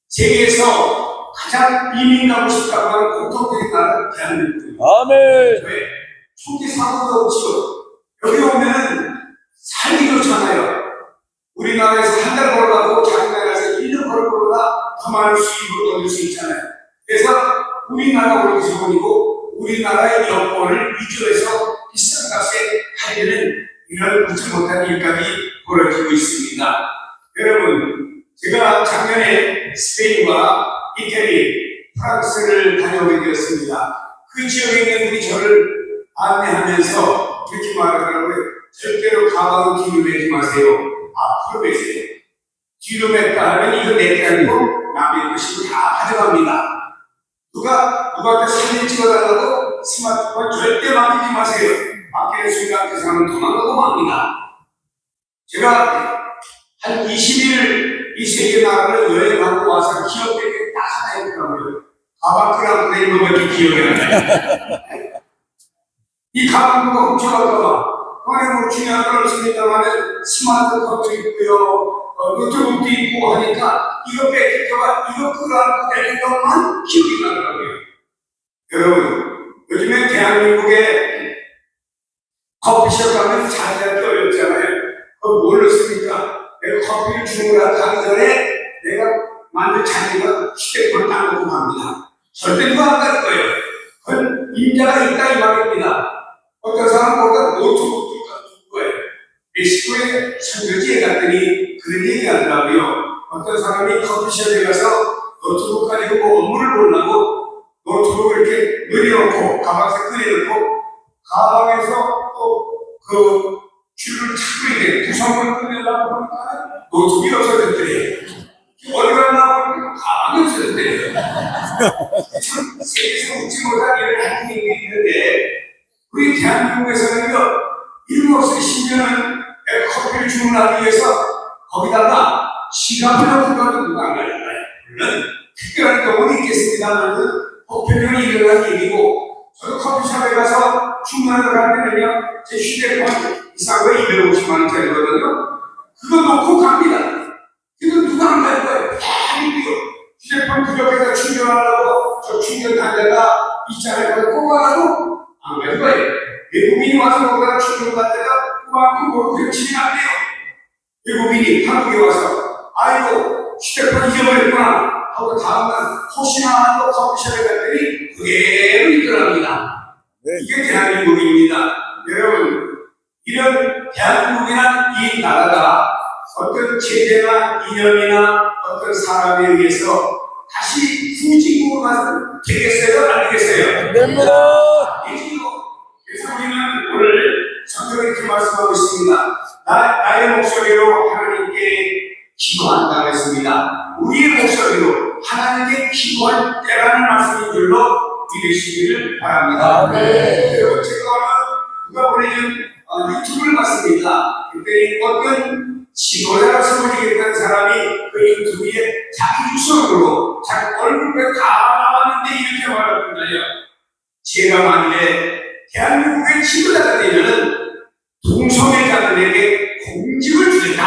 세계에서 가장 이민하고 싶다고 하는 공통적인 나라는 대한민국입니다. 왜? 총기 사고도 없지요. 여기 오면은 살기 좋잖아요. 우리나라에서 한 달 벌어가고 자기 나라에서 1년 벌을 것보다 더 많은 수입을 얻을 수 있잖아요. 그래서 우리나라 오는 기본이고 우리나라의 여권을 위조해서 비싼 값에 팔리는 이런 웃지 못한 일감이 벌어지고 있습니다. 여러분, 제가 작년에 스페인과 이태리, 프랑스를 다녀오게 되었습니다. 그 지역에 있는 우리 저를 안내하면서 이렇게 말하더라고요. 절대로 가방을 뒤로 매지 마세요. 앞으로 매세요. 뒤로 맸다 하면 이거 내 게 아니고 남의 것이고 다 가져갑니다. 누구한테 사진 찍어달라고 스마트폰 절대 맡기지 마세요. 맡기는 순간 그 사람은 도망가고 맙니다. 제가 한 20일 이 세계 나라를 여행하고 와서 기억되게 딱 하나 있더라고요. 가방 끌고 다니는 것밖에 기억이 안 나요. 이 가방 누가 훔쳐갈까봐. 안에 뭐 중요한 건 없습니다만 스마트폰도 있고요. 노트북도 있고 하니까 이거 뺏길까봐 이거 끌어안고 다니는 것만 기억이 나더라고요. 여러분, 요즘에 대한민국에 커피숍 가면 자리잡기 어렵잖아요. 그거 뭘로 씁니까? 내가 커피를 주문하기 전에 내가 만든 자리가 휴대폰을 딱 놓고 갑니다. 절대 누가 안 갈 거예요. 그건 임자가 있다 이 말입니다. 어떤 사람은 거기다 노트북도 갖고 거예요. 멕시코에 선교지에 갔더니 그런 얘기 하더라고요. 어떤 사람이 커피숍에 가서 노트북 가지고 뭐 업무를 보려고 노트북을 이렇게 늘여놓고 가방에 꺼내놓고 가방에서 또 그 줄을 찾고 있는데 구성을 꺼내려고 보니까 노트북이 없어졌더래요. 어디 갔나 보니까 가방이 없어졌대요. 참 세계에서 웃지 못한 일을 하는 일이 있는데 우리 대한민국에서는요, 일곱시 심지어는 커피를 주문하기 위해서 거기다가 시간을 넣고 가도 누가 안 가잖아요. 물론 특별한 경우는 있겠습니다만 보편적으로 일어난 일이고, 저도 커피숍에 가서 주문하러 갈 때는요, 제 휴대폰 이상한 거 250만원짜리거든요. 그거 놓고 갑니다. 이거 누가 안 갈 거예요? 아니고요. 휴대폰 부족해서 충전하려고 저 충전 단자가 있잖아요. 그걸 꼽아가지고 안 갈 거예요. 외국인이 와서 거기다 충전할 때가 그만큼 그렇게 치면 안 돼요. 외국인이 한국에 와서 아이고 휴대폰 잊어버렸구나 하고 다음날 혹시나 또 커피숍에 갔더니 그대로 있더랍니다. 이게 대한민국입니다. 여러분, 이런 대한민국이란 이 나라가 어떤 제재나 이념이나 어떤 사람에 의해서 다시 후진국으로 되겠어요? 안 되겠어요? 됩니다. 그래서 우리는 오늘 성경에 이렇게 말씀하고 있습니다. 나의 목소리로 하나님께 기도한다고 했습니다. 우리의 목소리로 하나님께 기도할 때라는 말씀인 줄로 믿으시기를 바랍니다. 여러분, 제가 누가 보내준 유튜브를 봤습니다. 그때 어떤 지도자가 세워지겠다는 사람이 그 유튜브에 자기 유성으로 자기 얼굴에 다 나왔는데 이렇게 말하던가요. 제가 만일에 대한민국의 지도자가 되면은 동성애자들에게 공직을 주겠다.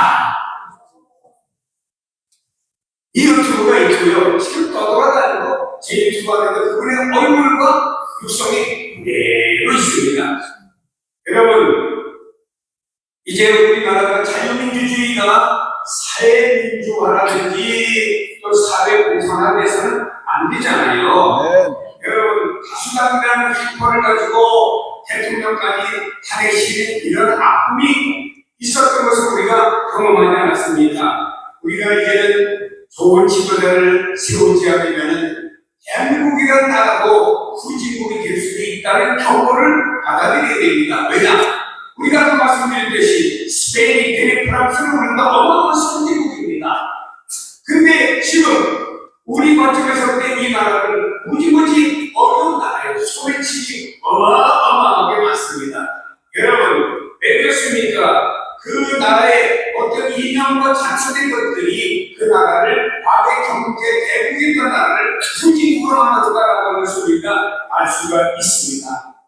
이 유튜브가 있고요. 지금 떠돌아다니고 제 유튜브 안에도 그분의 얼굴과 육성이 그대로 있습니다. 여러분, 이제 우리나라가 자유민주주의가 사회민주화라든지 또 사회공산화돼서는 안 되잖아요. 여러분, 다수당이라는 휘포를 가지고 대통령까지 우리가 나가고 후진국이 될 수 있다는 경고를 받아들여야 됩니다. 왜냐? 우리가 아까 말씀드렸듯이 스페인이 되게 프랑스는 우리가 어마어마한 선진국입니다. 근데 지금 우리 관점에서 볼 때 이 나라는 무지무지 어려운 나라예요. 소리치기 어마어마하게 많습니다. 여러분, 왜 그렇습니까? 그 나라의 어떤 이념과 잘못된 것들이 그 나라를 과거의 경제 대국이었던 나라를 후진국으로 만들었다라는 것을 우리가 알 수가 있습니다.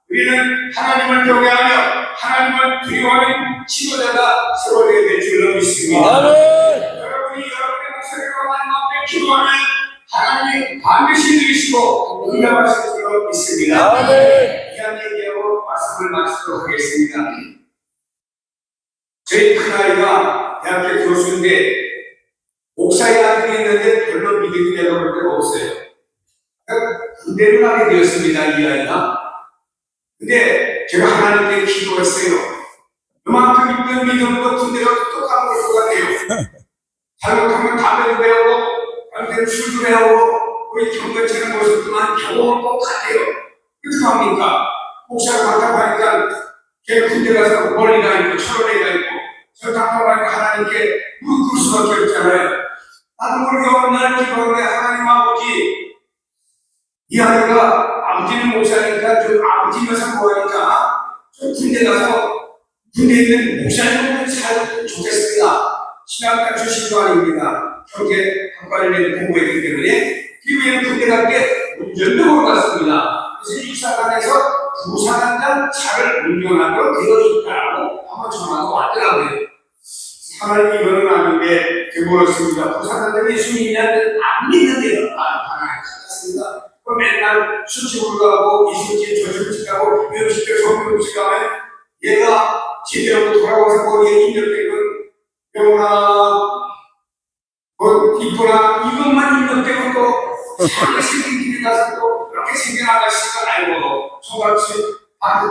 우리는 하나님을 경외하며 하나님을 두려워하는 지도자가 세워져야 될 줄로 믿습니다. 여러분이 여러분의 목소리로 하나님 앞에 기도하면 하나님이 반드시 들으시고 응답하실 줄로 믿습니다. 이한 얘기하고 말씀을 마치도록 하겠습니다. 저희 큰아이가 대학교 교수인데 목사의 아들이 있는데 별로 믿음이 내가 볼 때가 없어요. 그러니까 군대를 가게 되었습니다, 이 아이가. 근데 제가 하나님께 기도했어요. 그만큼 있던 믿음으로 군대가 똑똑한 것 같아요. 잘못하면 담배도 배우고, 잘못하면 술도 배우고, 우리 경건처럼 모습도만 경험을 꼭 같아요. 어떻게 합니까? 목사가 답답하니까 걔 군대 가서 멀리 가 있고, 철원에 가 있고, 저 답답하니까 하나님께 무릎 꿇을 수밖에 없잖아요. 나도 모르게 어느 날 기도하는데 하나님 아버지, 이 아이가 아버지는 목사니까 저 아버지면서 뭐하니까 저 군대 가서 군대에 있는 목사님을 살면 좋겠습니다. 신학과 출신도 아닙니다. 경제 학과를 공부했기 때문에 기부에 군대 갈 때 운전병으로 갔습니다. 그래서 입사관에서 부산한단 차를 운전하도록 되어 있다고 한번 전화가 왔더라고요. 하나님 이거는 아닌데 되물었습니다. 부산한단 예수님이냐는 안 믿는데요. 하나님 찾았습니다. 맨날 수치불 가고 이수치 저수치 가고 음식들 성금식 가면 얘가 제대로 돌아와서 머리에 입력되는 병원아 뭐 이쁘나 이것만 입력되고 또 작게 생긴 길에 가서 또 이렇게 생긴 아가씨가 알고 저같이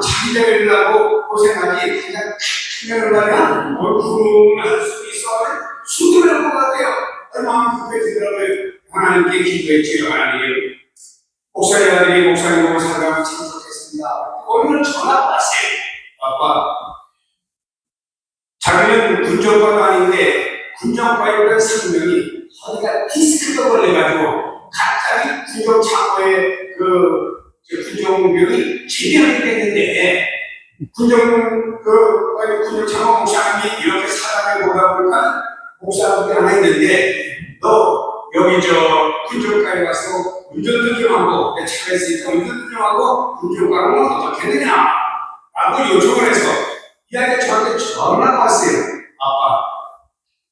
자기 되려고 고생하지 그냥 크면은 말이야 얼굴은 할 수 있어 수두를 것 같아요. 얼마나 급해지더라고요. 하나님께 기도했지요. 하나님 목사의 아들이 목사님으로 살아가면 참 좋겠습니다. 오늘 전화 왔어요. 아빠, 자기는 군정과도 아닌데 군정과에 있던 생명이 허리가 디스크가 걸려가지고 갑자기 군정 창고에 군정병이 제대하게 됐는데 군정 창고 목사님이 이렇게 사람을 보다 보니까 목사님이 하나 있는데 너 여기 군정과에 가서 운전도 좀 하고, 내 차가 있으니까 운전도 좀 하고, 군정과는 어떻게 되냐? 라고 요청을 해서, 이 아이가 저한테 전화가 왔어요. 아빠,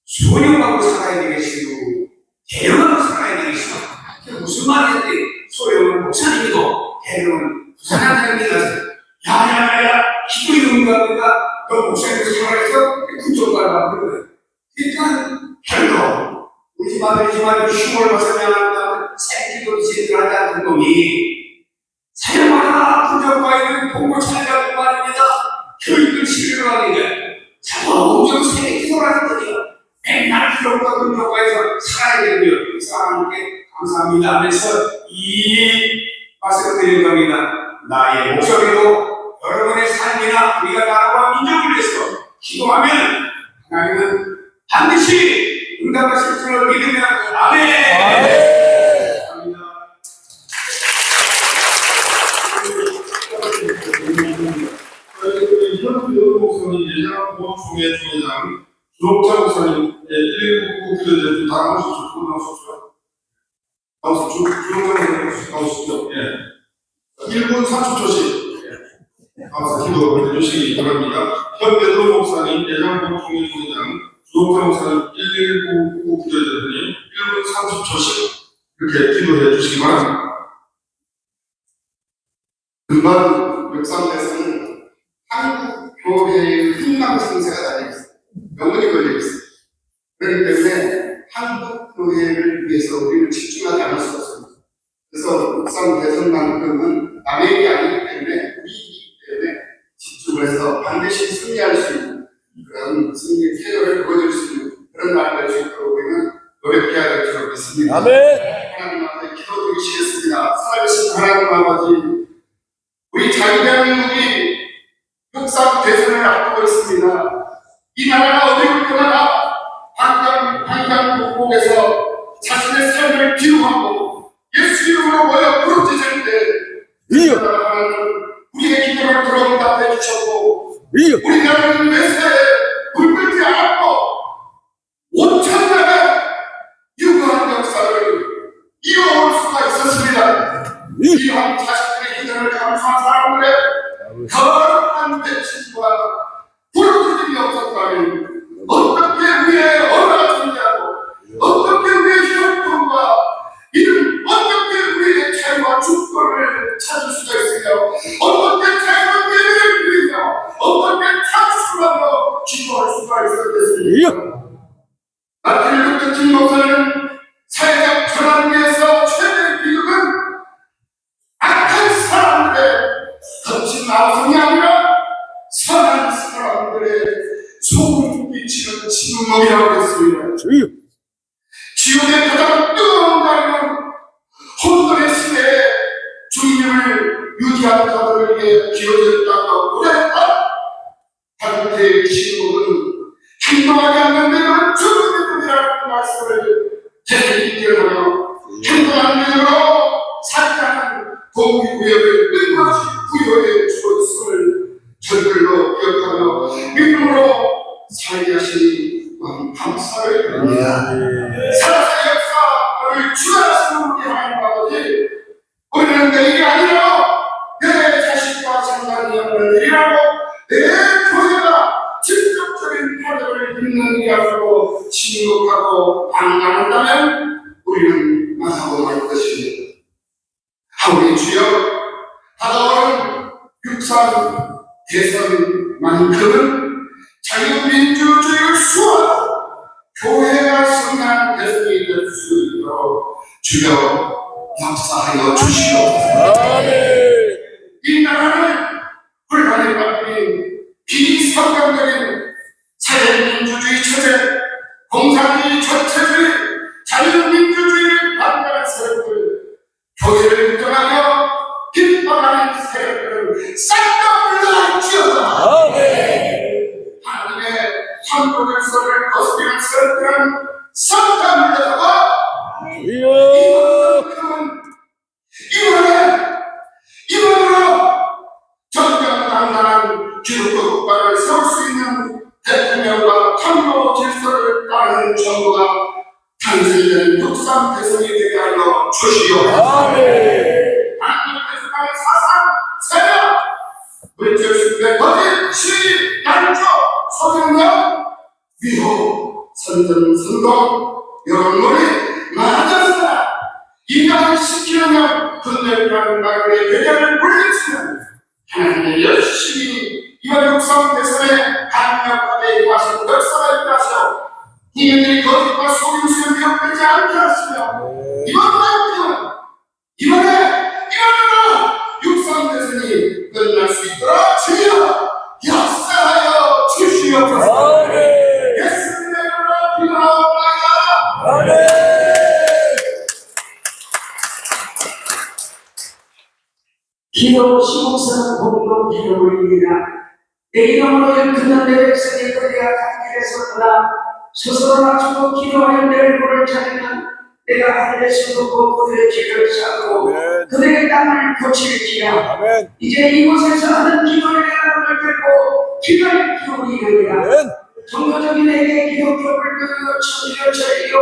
소령하고 살아야 되겠어요? 대령하고 살아야 되겠어요? 그게 무슨 말이었대? 소령은 목사님이고, 대령은 부산한 사람이라서, 야야야야, 기도 이런 거 하니까, 너 목사님으로 살아서 군정과를 하는 거예요. 그러니까, 결국, 우리 집 아들, 흉을 벗어나는 새끼도 제대로 하지 않는 놈이 사형하나 군정과에 있는 공고 차려고 말입니다. 교육을 시키려고 하는 게 자동적으로 새끼도라는 거죠. 맨날 기록과 군정과에서 살아야 되고요. 그래서 하나님께 감사합니다 하면서 이 말씀을 드린 겁니다. 나의 목소리로 여러분의 삶이나 우리가 나라와 민족을 위해서 기도하면 하나님은 반드시 응답하실 줄을 믿으며 아멘. 현주 목사님 예장 보충회 중회장 주옥자 목사님 119 기도제 다 나오셨죠? 나오셨죠? 예. 1분 30초씩 기도 해주시기 바랍니다. 현배도 목사님 예장 보충회 중회장 주옥자 목사님 119 기도제님 1분 30초씩 이렇게 기도해 주시기 바랍니다. 금방 역삼에서는 한국 교회의 흥망 성쇠가 달려있어요. 영원히 걸려있어요. 그렇기 때문에 한국 교회를 위해서 우리는 집중하지 않을 수 없습니다. 그래서 역삼 대선만큼은 남의 일이 아니기 때문에 우리이기 때문에 집중을 해서 반드시 승리할 수 있는 그런 승리의 태도를 보여줄 수 있는 그런 날이 될 수 있도록 우리는 노력해야 될 줄 믿습니다. 아멘. 하나님 앞에 기도 드리시겠습니다. 살아계신 하나님 아버지, 우리 자유대한민국이 육상 대선을 앞두고 있습니다. 이 나라가 어디로 떠나가 방방곡곡에서 자신의 삶을 기록하고 예수 이름으로 모여 부르짖을 때 하나님은 우리의 기도를 들어응답해 주셨고 우리나라는 메시아에 물들지 않았고 5천년의 유구한 역사를 이어올 수가 있었습니다. 이러한 자신들의 기도를 감수한 사람들의 거룩한 배신과 부르짖음이 없었다면 어떻게 우리의 언어가 존재하고 어떻게 우리의 혈통과 이는 어떻게 우리의 자유와 주권을 찾을 수가 있으며 어떻게 자유와 예배를 드리며 어떻게 찬송하며 기도할 수가 있었겠습니까? 마틴 루터 킹 목사는 사회적 전환을 위해서 최대의 비극은 악한 사람들의 거친 마음이 아니라 선한 사람들의 소금 끼치는 침묵이라고 했습니다. 지옥의 가장 뜨거운 날은 혼돈의 시대에 중림을 유지하는 자들에게 기어졌다고 고백했다. 한때의 침묵은 행동하지 않는 데는 죽음의 꿈이라는 말씀을 되새기하며 행동하는 데로 살아가는 동기구역을 끝없이 부여해 주었음을 절들로 기억하며 믿음으로 살게 하시니 감사를 드립니다. 살아서 역사를 주관하시는 우리 하나님 아버지, 우리는 내일이 아니라 내 자식과 상관이 없는 일이라고 내 교회가 직접적인 파도를 입는 일이라고 침묵하고 방랑한다면 우리는 나사고할 것입니다. 하오니 주여, 다가오는 육상 대선만큼은 자유민주주의를 수호하고 교회가 성난 대선이 될 수 있도록 주여 역사하여 주시옵소서. 이 나라는 불만의 바람이 비성경적인 사회민주주의 체제, 공산주의 전체주의, 자유민주주의를 반대하는 세력들, 교회를 부정하며 핍박하는 세력들은 싹다 물러갈지어다. 하나님의 선도 질서를 거스르는 세력들은 싹다 물러가고 이번으로 정정당당한 기독교 국가를 세울 수 있는 대통령과 참모 질서를 따르는 정부가 탄생된 육상 대선이 되게 하여 주시옵소서. 하나님 대선의 사상, 세력, 문제 수배, 거짓, 시위, 난조, 소경령, 위호, 선전, 선동, 여론놀이, 마저사라, 인간을 시키려면 근대라는 나라의 배경을 물리치는 하나님의 열심히 이번 육상 대선에 강력하게 임하신 역사가 있다시오. 국민들이 거짓과 속임수에 미혹되지 않게 하시며 이번으로 육상 대선이 끝날 수 있도록 주여 역사하여 주시옵소서. 예수님의 이름으로 기도하옵나이다. 기도 시목사는 공동 기도입니다. 내 이름으로 일컫는 내 백성이 그들이 악한 길에서 떠나 스스로 낮추고 기도하여 내 얼굴을 찾으면 내가 하늘에서도 그들의 죄를 사하고 그들의 땅을 고칠지라. 이제 이곳에서 하는 기도를 내가 눈을 들고 귀를 기울이느니라. 종교적인 내게 기독교, 불교교, 천주교, 절교,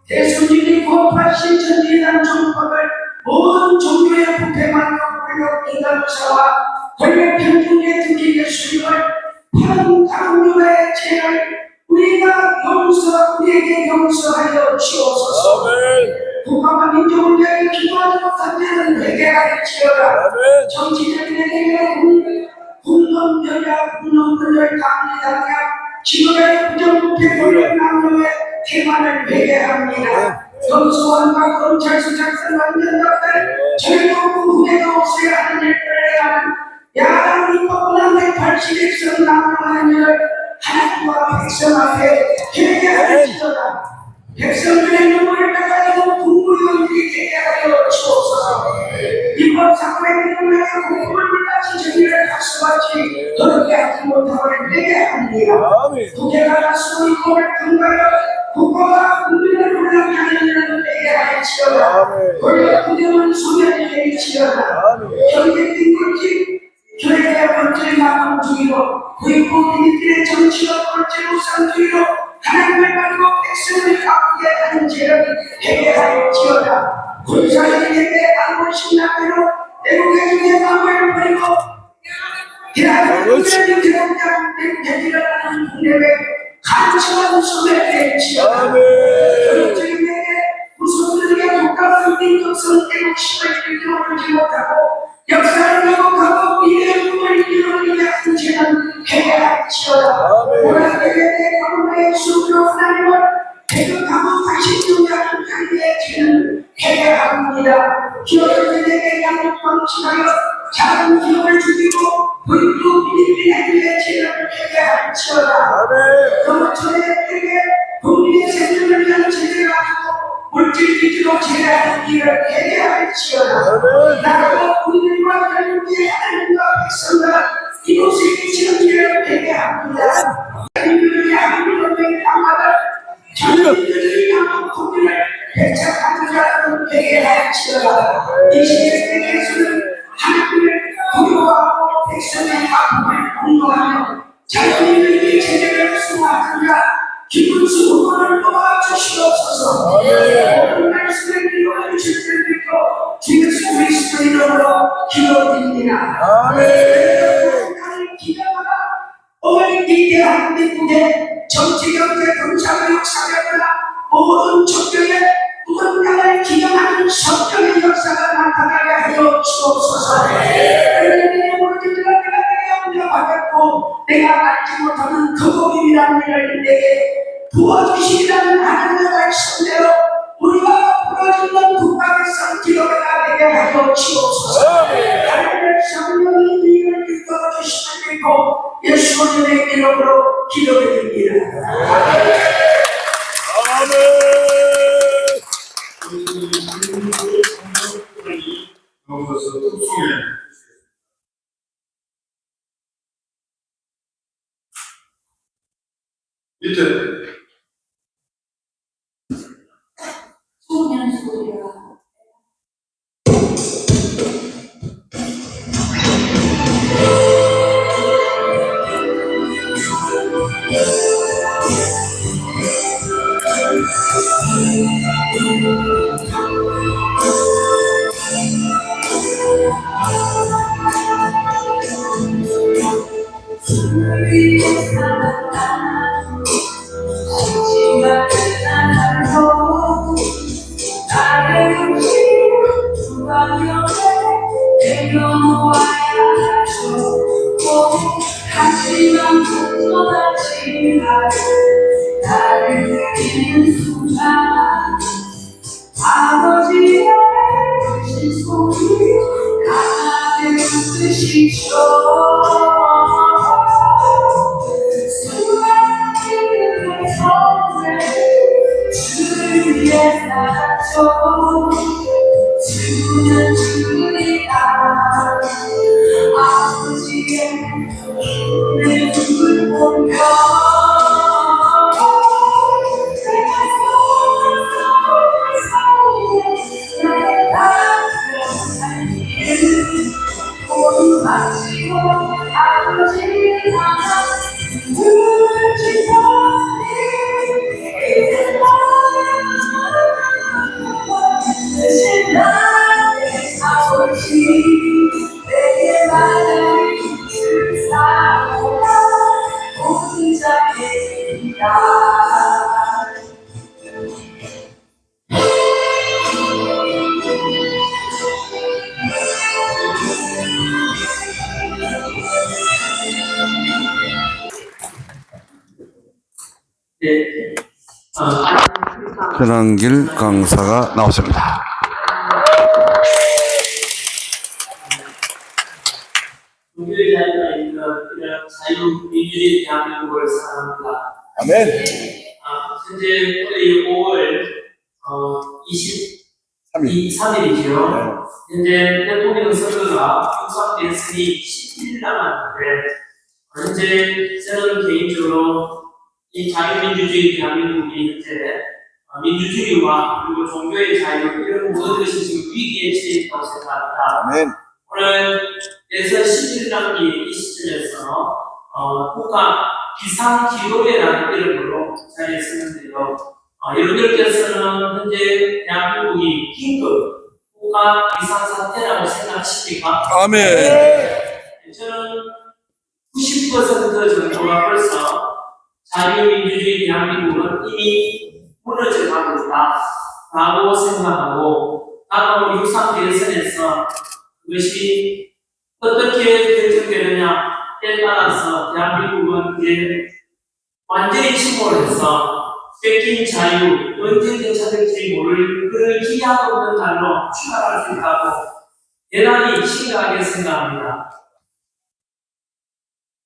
대순진이 고파신 천지단 종법을 모든 종교의 부패만과 불교, 인간사와 권력 편중에 듣기 예수님을 판 강요의 죄를 우리에게 용서하여 주옵소서. 국가와 민족을 위하여 기도하지 못한 자는 회개하일지어다. 정치적인 내게 국론별야, 국론별열, 강리당야, 지구의 부정부패, 권력 남용의 태만을 회개합니다. 검소한과 검찰수작성 완전자들, 절도 후대도 없어야 하는 일들을 하는 야당 입법부당 181선 남용하는 일을 하나님과 백성 앞에 회개하일지어다. 백성들의 눈물을 닦아내고 국무위원들이 되게 하여 주옵소서. 이번 사건의 눈물에 국물을 마치 저희를 각성하지 더럽게 하지 못하고 되게 합니다. 국회가 가수의 공을 통과하여 국가와 국민을 놀라게 하는 일을 되게 하시오라. 원래 국정은 소멸되게 일치오라. 현재 빈곤집 교회의 번째 마음 중이로 부인부 민들의 정치와 번째 우상 중이로 하나님을 말고 백성을 아프게 하는 죄를 해결하였지어다. 군사의 예배 안보신 나대로 애국의 중에 마음을 버리고 대한민국의 대통령 대기를 하는 국내외 간청한 소멸에 지어다. 전적인 내게 무소들에게 국가와 민족성 애국심을 일깨워주지 못하고 역사를 왜곡하고 미래의 꿈을 이루어내게 하는 죄는 해결할지어다. 오라베의 가문의 수로 하나님을 배격하고 다시 등장하는 자리의 죄는 해결합니다. 기업들에게 양육방치하여 작은 기업을 죽이고 불법 비리비리의 죄를 해결할지어다. 경찰에게 국민의 생존을 위한 죄를 가지고 물질 위주로 죄를 일을 해결할지어다. 나라가 국민과 결국에 하나님과 백성과 이곳에 미치는 일을 해결합니다. 하나님들이 하나님을 당하다 자기들이 당한 국민을 배척하는 자를 해결할지어다. 이 시대에서는 하나님을 공유하고 백성의 아픔을 공유하며 자기들이 제대로 수고하는 자 기분수 후보를 뽑아주시옵소서. 모든 말씀을 이루어 주실 줄 믿고 주 예수 그리스도 이름으로 기도드립니다. 기도하라. 오늘 이 대한민국의 정치, 경제, 경찰, 역사가 모든 척결에 무언가를 기념하는 성경의 역사가 나타나게 하여 주옵소서. 내 모든 자가 내가 받았고 내가 알지 못하는 거북임이라는 일을 내게 부어주시리라는 하나님의 말씀대로 우리가 부어주는 국가백성 기도가 되게 하여 주옵소서. 하나님의 성령이 이를 기도해주시면 믿고 예수 그리스도의 이름으로 기도드립니다. 나오셔서 특송에 밑에 소년 소리가 아버지의 신속이 강하게 붙으시죠. 수많은 성을 주를 위해 살았죠. 주는 주이다. 아버지의 내 눈을 보며 마치고 아버지 하나 눈을 지켜니 대신 나의 아버지 내게 말을 주사오라 모든 자에게다. 현안길 강사가 나왔습니다. 종교의 자유가 있는 자유민주주의 대한민국을 사랑합니다. 아멘. 현재 거의 5월 23일이죠. 현재 대통령 선거가 유상됐으니 10일 남았는데 현재 저는 개인적으로 이 자유민주주의 대한민국이 현재 민주주의와 그리고 종교의 자유 이런 모든 것이 지금 위기에 처해 있다고 생각합니다. 아멘. 오늘 대선 10일 남기 이 시점에서 국가 비상기도회라는 이름으로 자리에 섰는데요. 여러분들께서는 현재 대한민국이 긴급 국가 비상사태라고 생각하십니까? 아멘. 저는 90% 정도가 벌써 자유민주주의 대한민국은 이미 무너져 가고 있다라고 생각하고 다가올 6.3 대선에서 그것이 어떻게 결정되느냐에 따라서 대한민국은 이제 완전히 침몰해서 뺏긴 자유, 언제 되찾을지 모를 그를 기약하고 있는 날로 추락할 수 있다고 대단히 심각하게 생각합니다.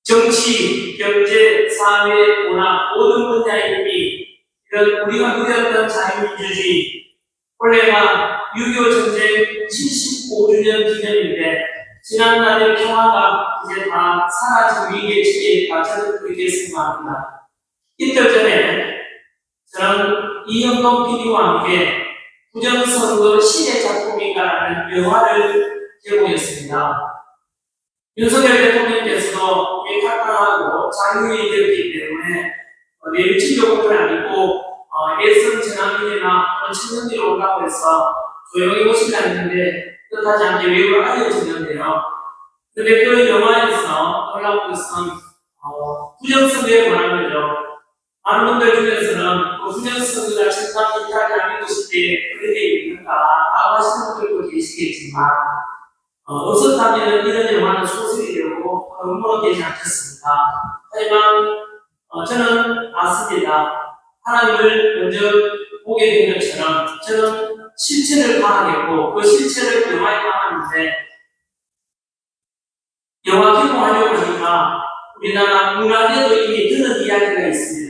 정치, 경제, 사회, 문화 모든 분야의 이미 이런 우리가 누렸던 자유민주주의 올해가 6.25 전쟁 75주년 기념인데 지난날의 평화가 이제 다 사라진 위기에 처해 있다 저는 그렇게 생각합니다. 이틀 전에 저는 이영동 PD와 함께 부정선거 시대 작품인가라는 영화를 개봉했습니다. 윤석열 대통령께서도 탈당하고 자유인이었기 때문에 내일치료는 아니고 예성 전환민이나 청년들이 온다고 해서 조용히 오시려 했는데 뜻하지 않게 외부로 알려지는데요. 근데 그 영화에서 놀라운 것은 부정선거에 관한 거죠. 많은 분들 중에서는 부정선거가 정답이라지 않은 것일 때 그렇게 있는가 라고 하시는 분들도 계시겠지만 없었다면 이런 영화는 소설이 되고 음모가 되지 않겠습니까? 하지만 저는 맞습니다. 하나님을 먼저 보게 된 것처럼 저는 실체를 파악했고 그 실체를 영화에 담았는데 영화 개봉하려고 하니까 우리나라 문화에도 이미 드는 이야기가 있습니다.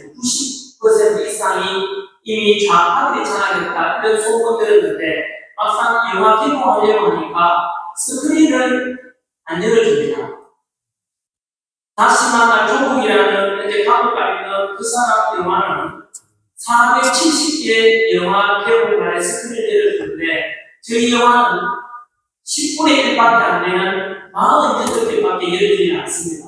90% 이상이 이미 좌파들이 장악했다 이런 소문 들었는데 막상 영화 개봉하려고 하니까 스크린을 안 열어줍니다. 다시 만날 조국이라는 현재 감옥가 있는 그 사람 영화는 470개 영화 개봉관에 스크린을 열어주는데 저희 영화는 10분의 1밖에 안 되는 48개밖에 열리지 않습니다.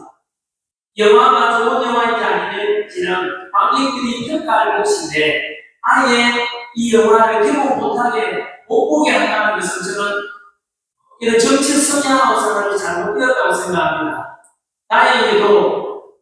영화가 좋은 영화인지 아닌지는 관객들이 평가할 것인데 아예 이 영화를 개봉 못하게 못 보게 한다는 것은 저는 이런 정치 성향하고 생각이 잘못되었다고 생각합니다. 다행히도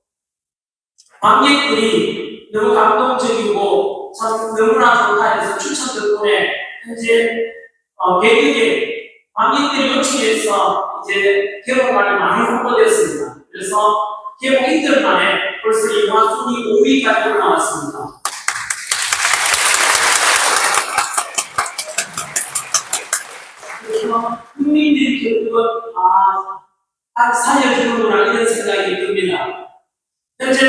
관객들이 너무 감동적이고 참 너무나 좋다 해서 추천 덕분에 현재 100여 개 관객들이 요청해서 이제 개봉관이 많이 확보됐습니다. 그래서 개봉 이틀 만에 벌써 이 영화 순위 5위까지 올라왔습니다. 그래서 국민들이 결국은 딱 살려주는구나 이런 생각이 듭니다. 현재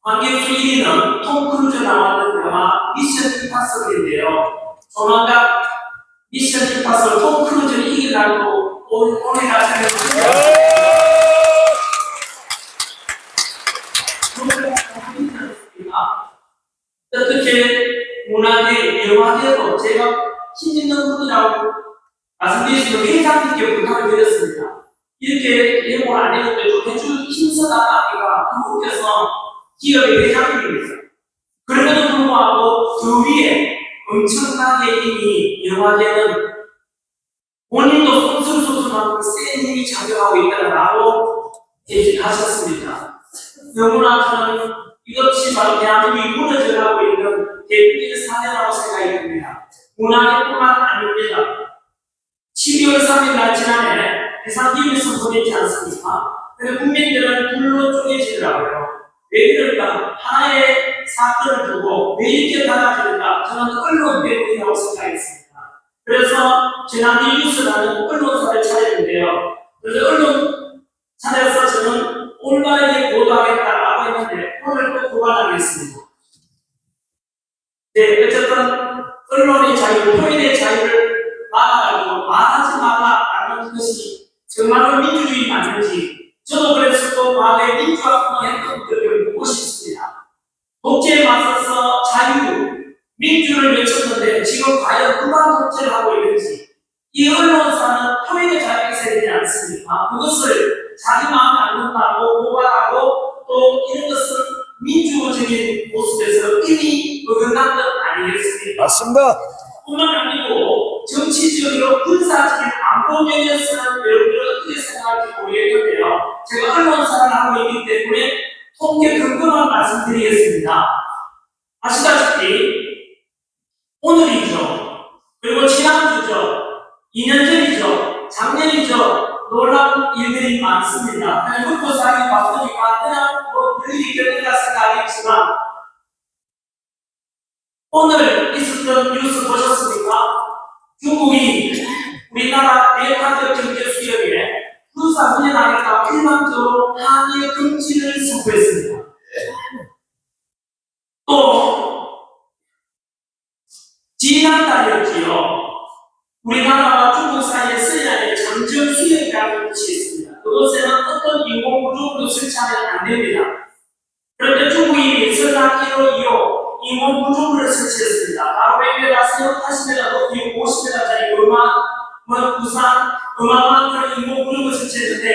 관객수 1위는 톰 크루즈 나왔는 영화 미션 임파서블인데요. 조만간 미션 임파서블 톰 크루즈를 이기려고 오늘 아침에 어떻게 문화계, 영화계도 제가 힘있는 분이라고 말씀드리시면 회장님께 부탁을 드렸습니다. 이렇게 예고를 안 했는데 좀 해줄 힘쓰다가 아니라 그분께서 기업의 회장님입니다. 그럼에도 불구하고 그 위에 엄청나게 이미 영화계는 본인도 손술소수만큼 센 힘이 작용하고 있다고 하셨습니다. 너무나 저는 이것이 바로 대한민국이 무너져가고 있는 대표적인 사례라고 생각이 듭니다. 문화계뿐만 아닙니다. 12월 3일 날 지난해 비상기밀선 보냈지 않습니까? 그래서 국민들은 둘로 쪼개지더라고요. 왜 그럴까? 하나의 사건을 두고 왜 이렇게 달라질까? 저는 언론 때문이라고 생각했습니다. 그래서 지난주 뉴스라는 언론사를 차렸는데요. 그래서 언론 차려서 저는 온라인에 보도하겠다라고 했는데 오늘 또 고발하겠습니다. 정말로 민주주의 맞는지 저도 그래서 또 과거에 민주화운동했던 분들을 묻고 싶습니다. 독재에 맞서서 자유, 민주를 외쳤는데 지금 과연 누가 독재를 하고 있는지 이 언론사는 표현의 자유가 있어야 되지 않습니까? 그것을 자기 마음에 안 든다고 고발하고 또 이런 것은 민주적인 모습에서 이미 어긋난 것 아니겠습니까? 맞습니다. 뿐만 아니고 정치적으로 군사적인 안보 면에서는 여러분들은 어떻게 생각할지 모르겠는데요. 제가 언론사를 하고 있기 때문에 통계 근거만 말씀드리겠습니다. 아시다시피 오늘이죠. 그리고 지난주죠. 2년 전이죠. 작년이죠. 놀라운 일들이 많습니다. 그냥 먹고 살기 바쁘니까 그냥 뭐 별일이 있겠다 생각하겠지만 오늘 있었던 뉴스 보셨습니까? 중국이 우리나라 대파적 경제 수역에 군사 훈련하겠다고 일방적으로 항해 금지를 선포했습니다. 또 지난달이었지요. 우리나라와 중국 사이에 서해안에 잠정 수역이라는 곳이 있습니다. 그곳에는 어떤 인공구조물도 설치하면 안 됩니다. 그런데 중국이 서해안 1호 2호 인공구조물을 설치했습니다. 바로 100m, 80m 높이 50m짜리 부산, 어마어마한 그런 인공구조물을 설치했는데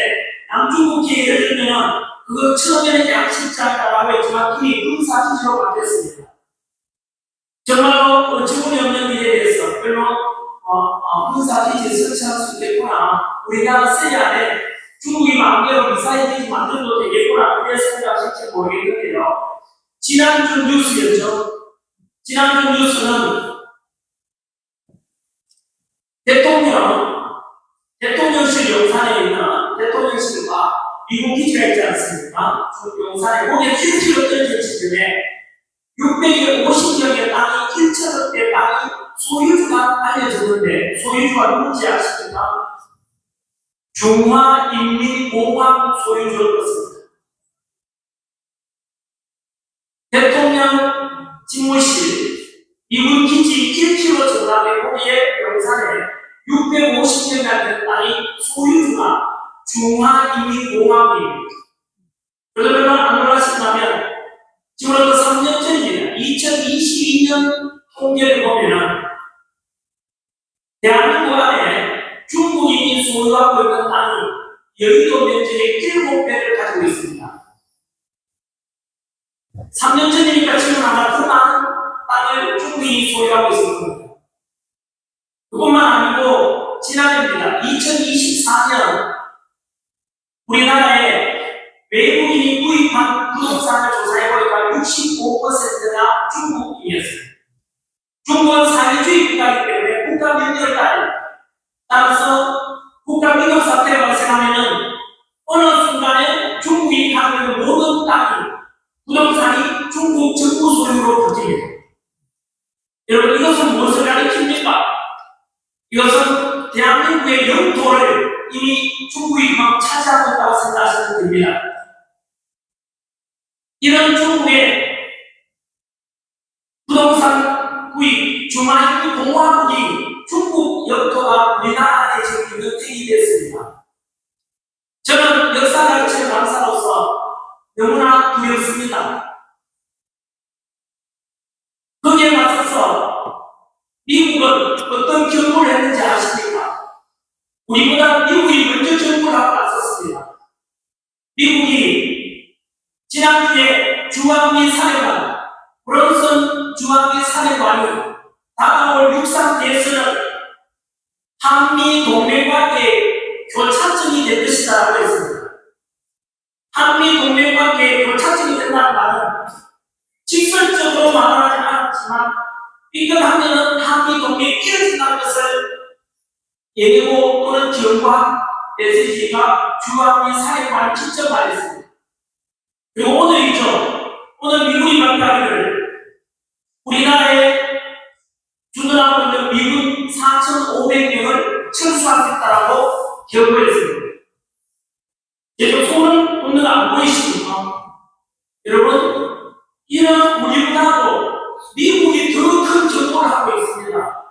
남중국해에 예를 들면 그거 처음에는 양식장이라고 했지만 이미 군사기지로 바뀌었습니다. 정말로 어처구니 없는 일에 대해서 별로 군사기지를 설치할 수 있겠구나. 우리나라 서해안에 중국이 마음대로 미사일 기지 만들어도 되겠구나. 그런 생각하실지 모르겠는데요. 지난주 뉴스였죠. 지난주 뉴스는 대통령실 용산에 있는 대통령실과 미국 기지가 있지 않습니까? 용산에 거기에 7km 떨어진 지점에 650여 개 땅이 1,000억대 땅이 소유주가 알려졌는데 소유주가 누군지 아십니까? 중화인민공화국 소유주를 떴습니다. 대통령 집무실 미군 기지 1km 전방에 거기에 용산에 650여 개 땅이 소유주가 중화인민공화국입니다. 그러면 안 놀라신다면 지금부터 3년 전입니다. 2022년 통계를 보면은 대한민국 안에 중국인이 소유하고 있는 땅이 여의도 면적의 7배를 가지고 있습니다. 3년 전이니까 지금 아마 그 많은 땅을 중국인이 소유하고 있을 겁니다. 그것만 아니고 지난해입니다. 2024년 우리나라에 외국인이 구입한 부동산을 조사해보니까 65%가 중국인이었습니다. 중국은 사회주의 국가이기 때문에 국가 민주를 따릅니다. 따라서 국가 민족 사태가 발생하면은 어느 순간에 중국이 가지고 있는 모든 땅이 부동산이 중국 정부 소유로 바뀝니다. 여러분 이것은 무엇을 가리킵니까? 이것은 대한민국의 영토를 이미 중국이 막 차지하고 있다고 생각하시면 됩니다. 이런 중국의 부동산 구입, 중화인민공화국이 중국 영토가 우리나라 안에 지금 인정이 됐습니다. 저는 역사 가르치는 강사로서 너무나 두렵습니다. 거기에 맞서서 미국은 어떤 경고를 했는지 아십니까? 우리보다 미국이 먼저 경고를 하고 나섰습니다. 미국이 지난주에 주한미 사령관, 브론슨 주한미 사령관이 다가올 육상 대선은 한미 동맹관계의 교차점이 될 것이다라고 했습니다. 한미 동맹관계의 교차점이 된다는 말은 직설적으로 말하지 않았지만 삐끗하면 한미 동맹이 깨어진다는 것을 예고 또는 경고한 메시지가 주한미 사령관이 직접 말했습니다. 그리고 오늘이죠. 오늘 미국이 발표하기를 우리나라에 주둔하고 있는 미군 4,500명을 철수하겠다라고 경고했습니다. 지금 손을 놓는 거 안 보이십니까? 여러분, 이런 우리보다도 미국이 더 큰 경고를 하고 있습니다.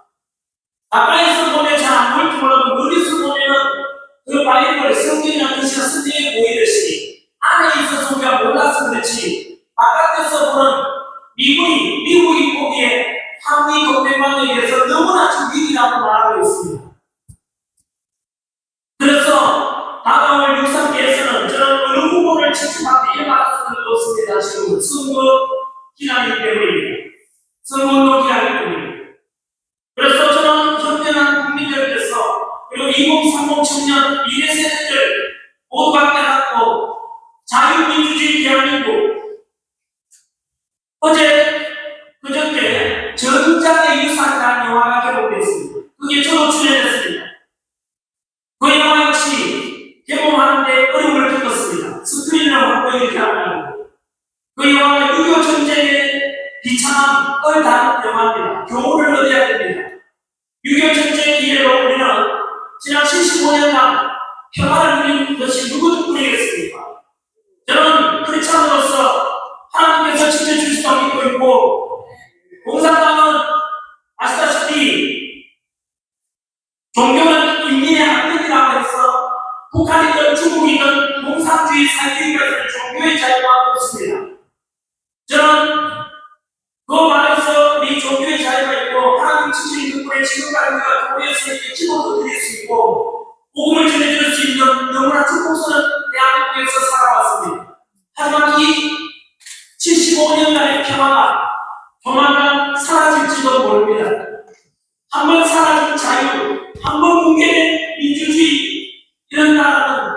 가까이서 보면 잘 안 보일지 몰라도 멀리서 보면은 그 바이브를 바르게 성경이나 글씨가 선생님이 보이듯이 안에 있어서 우리가 몰라서 그렇지 바깥에서 보는 미국이 보기에 한미 동맹관에 의해서 너무나 중립이라고 말하고 있습니다. 그래서 다가올 6.3기에서는 저는 어느 후보를 지지받기 일어날 수는 없습니다. 지금 선거 기간이기 때문입니다. 선거운동 기간이기 때문입니다. 그래서 저는 현명한 국민들께서 그리고 2030 청년 미래 세대들 모두가 깨닫고 자유민주주의 대한민국 그저께 전장의 유산이라는 영화가 개봉됐습니다. 그게 저도 출연했습니다. 그 영화 역시 개봉하는데 어려움을 겪었습니다. 스크린을 확보해 이렇게 하고 그 영화가 6.25 전쟁의 비참함 다른 영화입니다. 교훈을 얻어야 됩니다. 6.25 전쟁 이래로 우리는 지난 75년간 평화를 누린 것이 누구 덕분이겠습니까? 저는 크리스찬으로서 하나님께서 지켜주시다고 믿고 있고 공산당은 아시다시피 종교는 인민의 악력이라고 해서 북한이든 중국이든 공산주의 사회주의에서는 종교의 자유가 없습니다. 저는 그 말에서 우리 종교의 자유가 있고 하나님 지키는 덕분에 지금까지 우리가 교회에서 이렇게 기도도 드릴 수 있고 복음을 전해줄 수 있는 너무나 축복스러운 대한민국에서 살아왔습니다. 하지만 이 75년간의 평화가 조만간 사라질지도 모릅니다. 한번 사라진 자유, 한번 붕괴된 민주주의 이런 나라는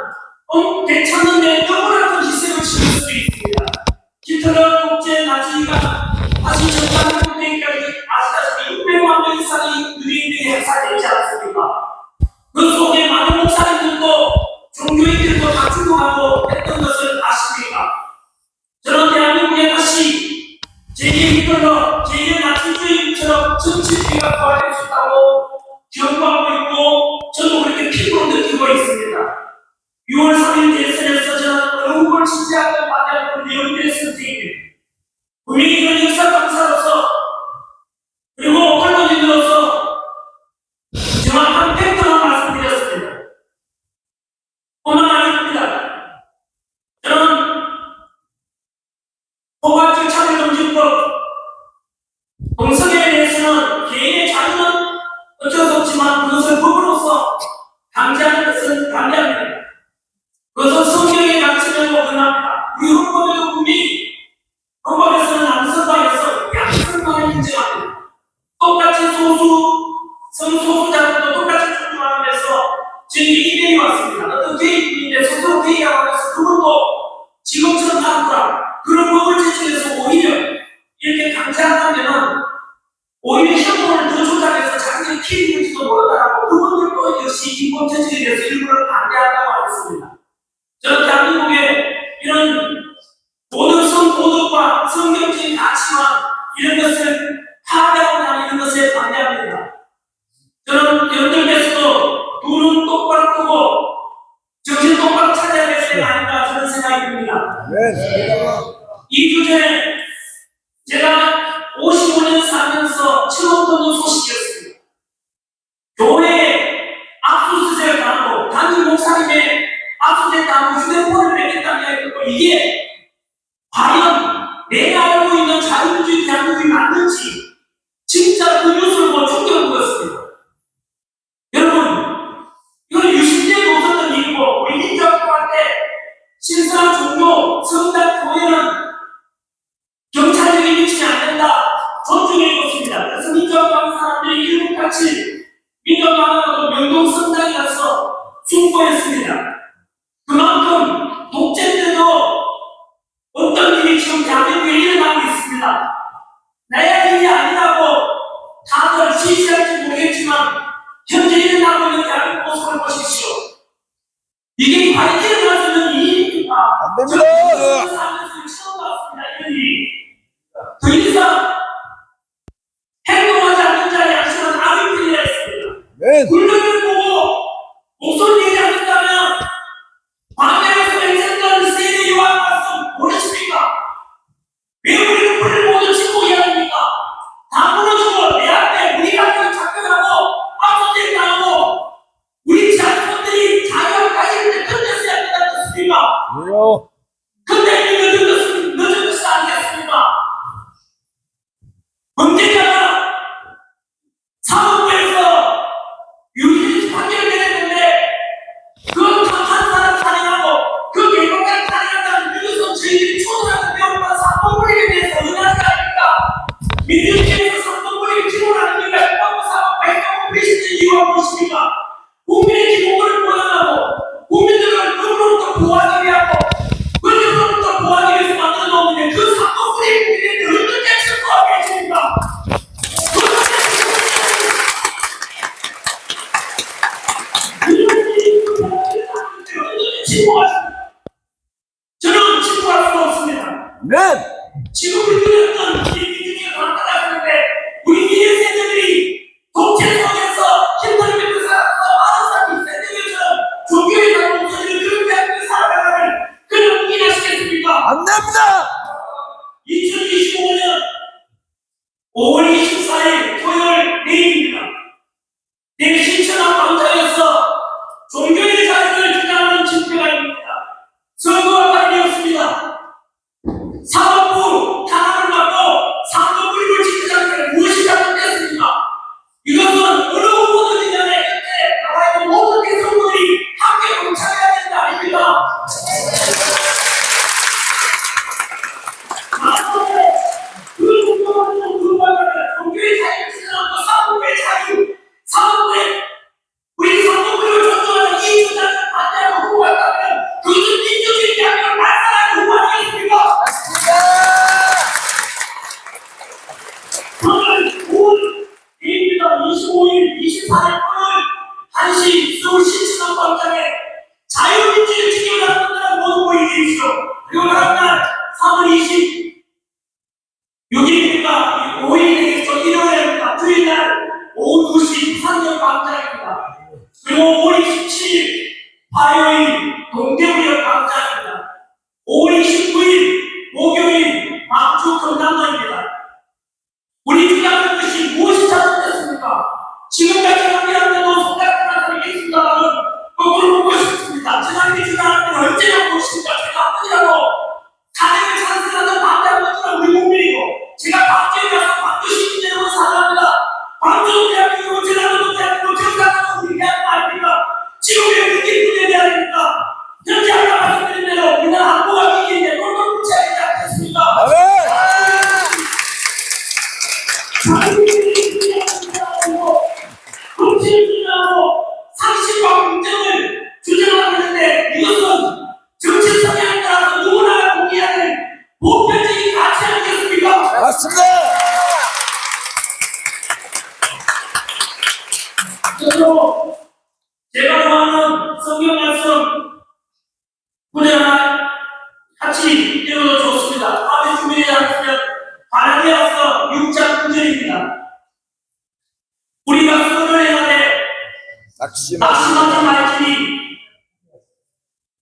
되찾는데 너무나 큰 희생을 치를 수도 있습니다. 히틀러 독재 나치가 다시 전당국 때까지 아시다시피 600만 명 이상이 유대인들이 행사되지 않습니까? 그 속에 많은 목사님들도 종교인들도 다 죽어가고 했던 것을 아십니까? 저는 대한민국에 다시 제2의 히틀러, 제2의 나치주의처럼 정치주의가 부활할 수 있다고 경고하고 있고 저도 그렇게 피부로 느끼고 있습니다. 6월 3일 대선에서 저는 어느 후보를 지지하고 반대하는 여러분들의 선택입니다. 분명히 이런 역사 강사로서 그리고 언론인으로서 정확한 팩트만 말씀드렸습니다. 뿐만 아닙니다. 저는 포괄적 차별금지법 동성애에 대해서는 개인의 자유는 어쩔 수 없지만 그것을 법으로서 강제하는 것은 반대합니다. 그것은 성경의 가치를 어긋납니다. 우리 헌법에도 분명히 헌법에서는 남성방에서 양성방을 인정합니다. 똑같이 성소수자들도 똑같이 존중하면서 지금 이메일이 왔습니다. 어떤 개인인데 스스로 개인이라고 해서 그것도 지금처럼 하더라. 그런 법을 제출해서 오히려 이렇게 강제한다면 오히려 형벌을 더 조작해서 자기들이 키울지도 모른다라고 그분들도 역시 인권체질에 대해서 일부를 반대한다고 하겠습니다. 저는 대한민국에 이런 모든 성도덕과 성경적인 가치만 이런 것을 파괴하거나 이런 것에 반대합니다. 저는 여러분들께서도 눈은 똑바로 뜨고 정신 똑바로 찾아야 될 때가 아닌가 저는 생각이 듭니다. 이 주제에 제가 55년 살면서 처음 듣는 소식이었습니다. 교회에 압수수색을 당하고 담임 목사님의 압수수색 당하고 휴대폰을 뺏겼다는 이야기 듣고 이게 과연 내가 알고 있는 자유민주주의 대한민국이 맞는지 진짜 그 뉴스를 보고 충격을 먹었습니다. 여러분, 이건 유신대에도 없었던 일이고 우리 민주학교한테 신성한 종교, 성당, 교회는 경찰력이 미치지 않는다. 존중해 줬습니다. 그래서 민주학교 사람들이 일곱같이 민주학교 하나도 명동성당에 가서 중보했습니다. 그만큼 독재 때도 어떤 일이 지금 대한민국에 일어나고 있습니다. 나의 일이 아니라고 다들 시시할지 모르겠지만 현재 일어나고 있는 대한민국 모습을 보십시오. 이게 과연 일어날 수 있는 일입니까? 안 됩니다. 저는 처음 봤습니다. 이런 일이. 더 이상 행동하지 않는 자의 양심은 악의 뿐이라 했습니다. 불법을 보고 목소리 내지 않는다면 광야에서 맹세했던 세대 요한 말씀 모르십니까? 왜 우리는 불을 모두 짓고야 합니까? 다 무너지고 내 앞에 우리 같은 작별하고 압수수색 당하고 우리 자손들이 자유를 가질 때까지 근데 늦은 것이 아니겠습니까? 언젠가 사법부에서 유죄 판결을 내렸는데 그 한 사람 살인하고 그 개국자를 살인한다는 이것은 저희들이 초등학교 배우는 사법부에 대해서 의논하지 않습니까? 민주주의에서 사법부를 기본하는 이유가 헌법 사법부 행정부 배신의 이유가 무엇입니까? 국민의 기본권을 보장하고 국민들을 법으로부터 보호하기 위하고 권력으로부터 보호하기 위해서 만들어 놓는데 그 사법부의 국민들을 어떻게 체포하게 해줍니까? 저는 친구할 수가 없습니다. 네. 지금 우리 어떤 민주주의가 나타나는데 우리 미래 세대들이 독재 속에서 힘들게 살아서 많은 사람이 세대들처럼 종교에 대한 목소리를 그렇게 하고 살아가는 그런 국민하시겠습니까? 안 됩니다. 2025년 5월 24일 토요일 내일입니다. 내일 신천한 광장에서 종교의 자유를 주장하는 집회가 있습니다. 선거가 발표였습니다. 사법부 탄압을 받고 상도불입을 지키자는 게 무엇이 잘못됐습니까? 이것은 어느 후보들이 전에 현재 나와 있는 모든 대선들이 함께 동참해야 되는 거 아닙니까? 마지막에 그 공동하는 그 말을 종교의 자유를 주장하고 사법부의 자유, 사법부의 우리 사법부를 존중하는 이 주장을 반대하는 후보가 있다면 그것은 민주주의 아니라 말살하는 후보 아니겠습니까? 오늘 5월 25일, 24일 토요일 1시 서울 신천한 광장에 자유민주주의 지켜가는 분들은 모두 모이십시오. 그리고 다음날 3월 26일입니다. 5일이 되겠죠. 일요일입니다. 주일날 오후 2시 부산역 광장입니다. 그리고 5월 27일 화요일 동대구역 광장입니다. 5월 29일 목요일 망주 금남로입니다. 우리 주장하는 것이 무엇이 잘못됐습니까? 지금까지 함께하는데도 손가락을 사람이 있습니다만은 거꾸로 보고 싶습니다. 지난해 주장하는 데는 언제나 무엇입니까? 제가 한 번이라도 가정을 찬성하는 반대하는 것은 우리 국민이고 제가 광주에 가서 광주 시민 여러분 사랑합니다. 광주는 대한민국은 전라도는 대한민국 경상도는 우리 대한민국 아닙니까? 지금의 국민들에 대한입니까? 현재 아까 말씀드린 대로 우리나라 안보가 위기인데 똘똘 뭉쳐야 되지 않겠습니까? 정치를 주장하고 상식과 공정을 주장하고 있는데 이것은 정치 성향에 따라서 누구나 공개하는 보편적인 가치 아니겠습니까? 맞습니다. 그리고 제가 좋아하는 성경 말씀 구절 하나 같이 읽어도 좋습니다. 아멘 주민이 않으면 바라디아서 6장 9절입니다. 우리가 선을 행하되 낙심하지 말지니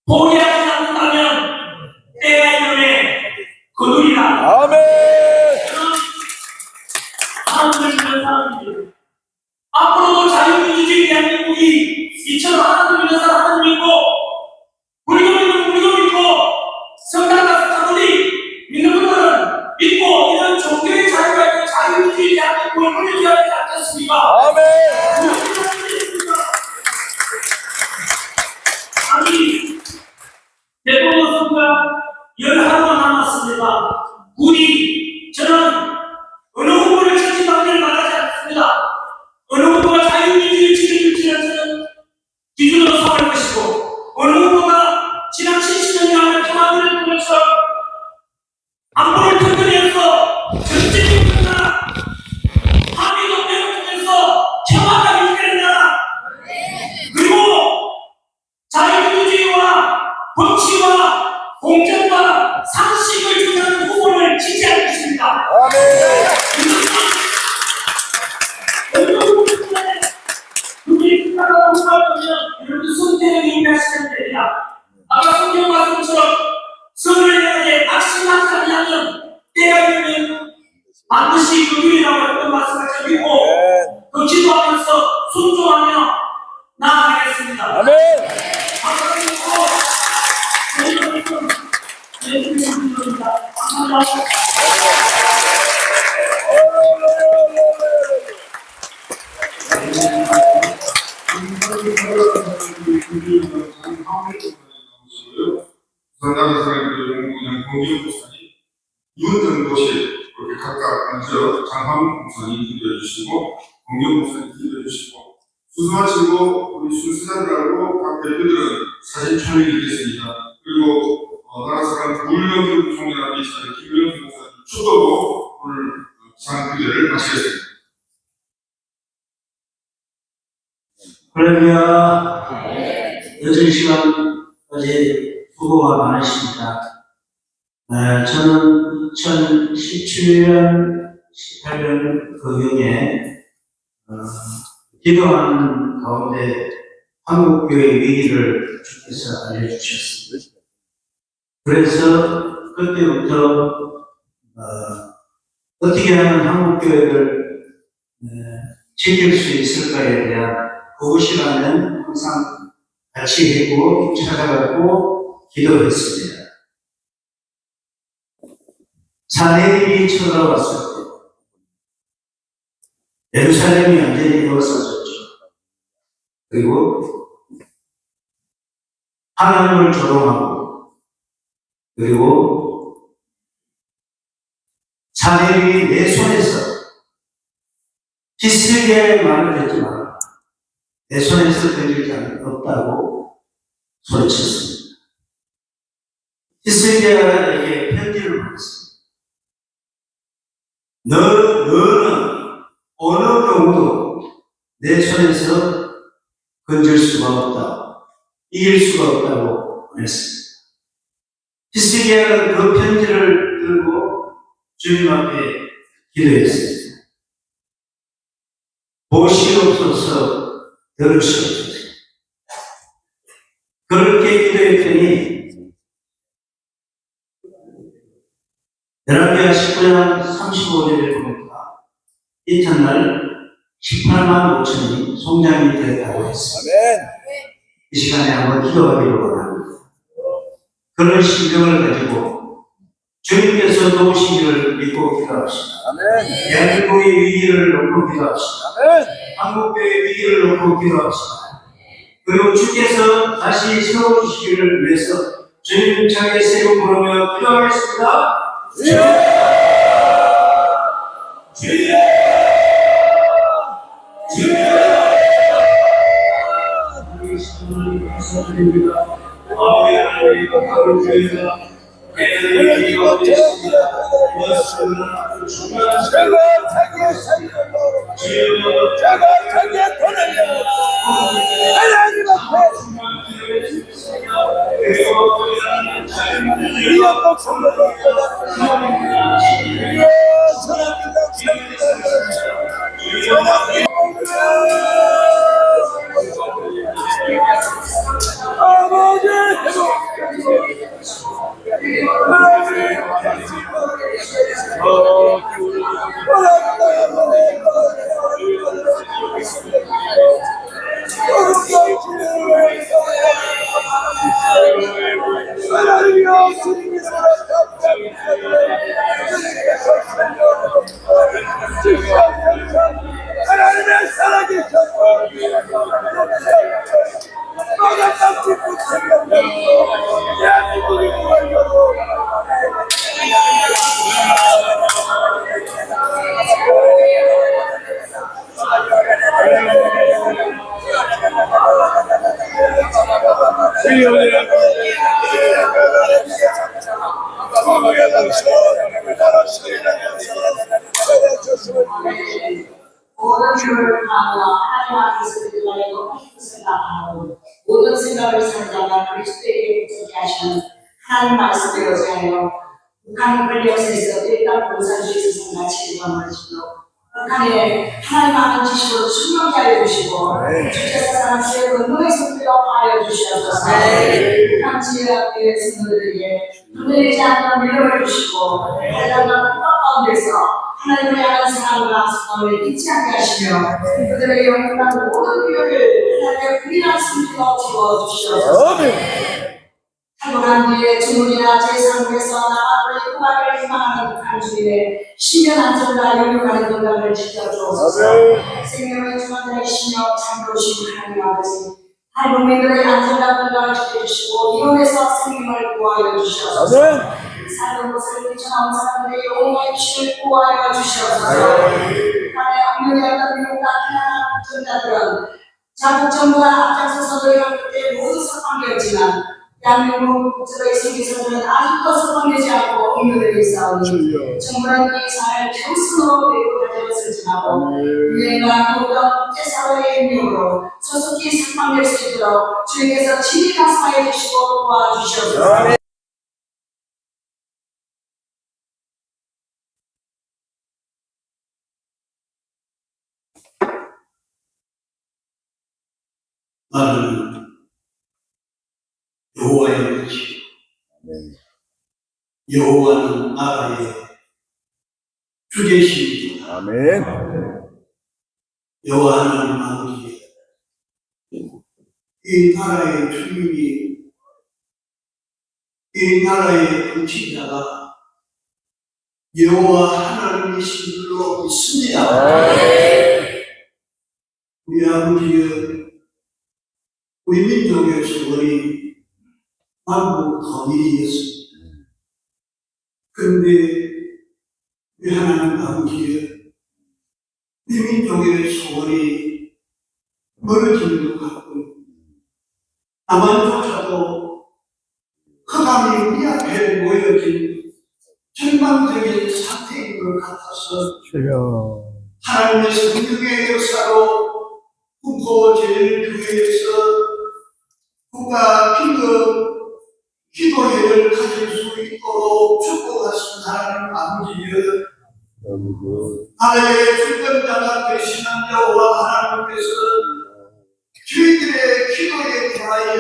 포기하지 않는다면 때가 이르매 거두리라. 아멘. 저는 하나님을 믿는 사람입니다. 앞으로도 자유민주주의 대한민국이 이처럼 하나님을 믿는 사람을 믿고 우리도 믿고 성당 가서 가톨릭 믿는 분들은 믿고 이런 종교의 자유가 있는 자유민주주의 대한민국을 보여줘야 되지 않겠습니까? 아멘. 아니 대통령 선거가 11번 남았습니다. 부디 저는 어느 후보를 지지받기를 바라지 않습니다. 어느 후보가 자유민주주의 지켜줄지는 저는 기준으로 삼을 것이고 어느 후보가 지난 70년 동안 평화를 본 것처럼 안보를 튼튼히해서 전쟁이 나라 한미동맹을 통해서 평화가 유지되는 나라 그리고 자유민주주의와 법치와 공정과 상식을 주장하는 후보를 지지할 것입니다. 그분이 끝나가고 후보하면 여러분 선택을 의미하시면 됩니다. 아까 성경 말씀처럼 선을 해야 돼 낙심하지 않으면 때가 되면 반드시 거두리라고 했던 말씀을 드리고 그 기도하면서 순종하며 나아가겠습니다. 아멘. 아까 그리고 부산나라 사람들 연구원 공기영 목사님, 이원정 도시 이렇게 각각 앉아 장하문 목사님 기도해 주시고 공기영 목사님 기도해 주시고 수수하시고 우리 순수자들하고 각 대표들은 사진 촬영이 있겠습니다. 그리고 나라 사람 불경기 총회나 미사의 김명수 목사님 추도로 오늘 상 기도를 마치겠습니다. 할렐루야. 늦은 시간까지 수고가 많으십니다. 저는 2017년, 18년 그경에 기도하는 가운데 한국교회 위기를 주께서 알려주셨습니다. 그래서 그때부터 어떻게 하면 한국교회를 지킬 수 있을까에 대한 그것이라는 항상 같이 하고 찾아가고 기도했습니다. 사내들이 쳐들어왔을 때 예루살렘이 완전히 에워싸졌죠. 그리고 하나님을 조롱하고 그리고 사내들이 내 손에서 히스기야의 말을 듣지 마라. 내 손에서 건질 자는 없다고 소리쳤습니다. 히스기야에게 편지를 보냈습니다. 너는 어느 경우도 내 손에서 건질 수가 없다, 이길 수가 없다고 보냈습니다. 히스기야는 그 편지를 들고 주님 앞에 기도했습니다. 보시옵소서, 들으시옵소서. 그렇게 기도했더니 열왕기하 19장 35절에 보니까 이튿날 18만 5천이 송장이 되었다고 했습니다. 이 시간에 한번 기도하기를 원합니다. 그런 심정을 가지고 주님께서 도우시기를 믿고 기도합시다. 대한민국의 위기를 놓고 기도합시다. 한국교회의 위기를 놓고 기도합시다. 그리고 주께서 다시 세워주시기를 위해서 주님 창에 세고 부르며 기도하겠습니다. 주여! 주여! 주여! 우리 감사드립니다. 아버지 하나님, 감사드립니다. 애들이 기도하고 있습니다. 무엇이든 중요한 시간 자기의 돈을 하나님 앞에 이연복 성도로 아버지 하나님의 사랑이 대한민국이 구하려고 모든 힘을 다하며 하나님 앞에서 기도하려고 하시고 생각하고 모든 생각을 살다가 그리스도에게 붙게 하시는 하나님 말씀을 의지하여 북한 권력에서 일단 공산주의에서 같이 기도하시고 북한에 하나님 아는 지식으로 충분히 하여 주시고 주께서 사람들의 건너의 속도로 하여 주시옵소서. 북한 지역의 성도들에게 흔들리지 않는 위로를 주시고 해당과 가운데서 하나님을 향한 사랑과 소망을 잊지 않게 하시며 그들의 영원한 모든 위협을 하나님의 불의한 승리로 집어주시옵소서. 행복한 난 뒤에 주문이나 제상국에서 나와의 후각을 희망하는 한 주일에 신변 안전과 영육하는 건강을 지켜주옵소서. 생명의 주관자의 시며 참으로신 하나님 아버지, 탈북민들의 안전과 건강을 지켜주시고 이혼에서 생명을 구하여 주시옵소서. 사는 곳을 뛰쳐나온 사람들의 영혼의 피를 구하여 주시옵소서. 북한의 악명이었던 미국과 캐나다 전자들은 자국 정부가 앞장서서 노력한 그때 모두 석방되었지만 대한민국 국제의 생기서는 아직도 석방되지 않고 옥류되고 있사오니 정부는 이 사회를 평생으로 메고 가져갔을지라도 유엔과 교우가 국제사회의 임명으로 소속히 석방될 수 있도록 주님께서 친히 가슴하여 주시고 도와주시옵소서. 나는 여호와의 것이요 여호와는 나라의 주제십니다. 아멘. 여호와 하나님 아버지, 이 나라의 주인이 이 나라의 통치자가 여호와 하나님이신 줄로 믿습니다. 우리 아버지의 우리 민족의 소원이 만국 통일이었습니다. 그런데 우리 하나님 아버지의 우리 민족의 소원이 멀어지는 것 같고 나만조차도 흑암이 우리 앞에 모여진 절망적인 상태인 것 같아서 하나님의 성령의 역사로 군포 제1교회에서 국가 긴급 기도회를 가질 수 있도록 축복하신 하나님 아버지여, 나라의 주권자가 되시는 여호와 하나님께서 저희들의 기도에 대하여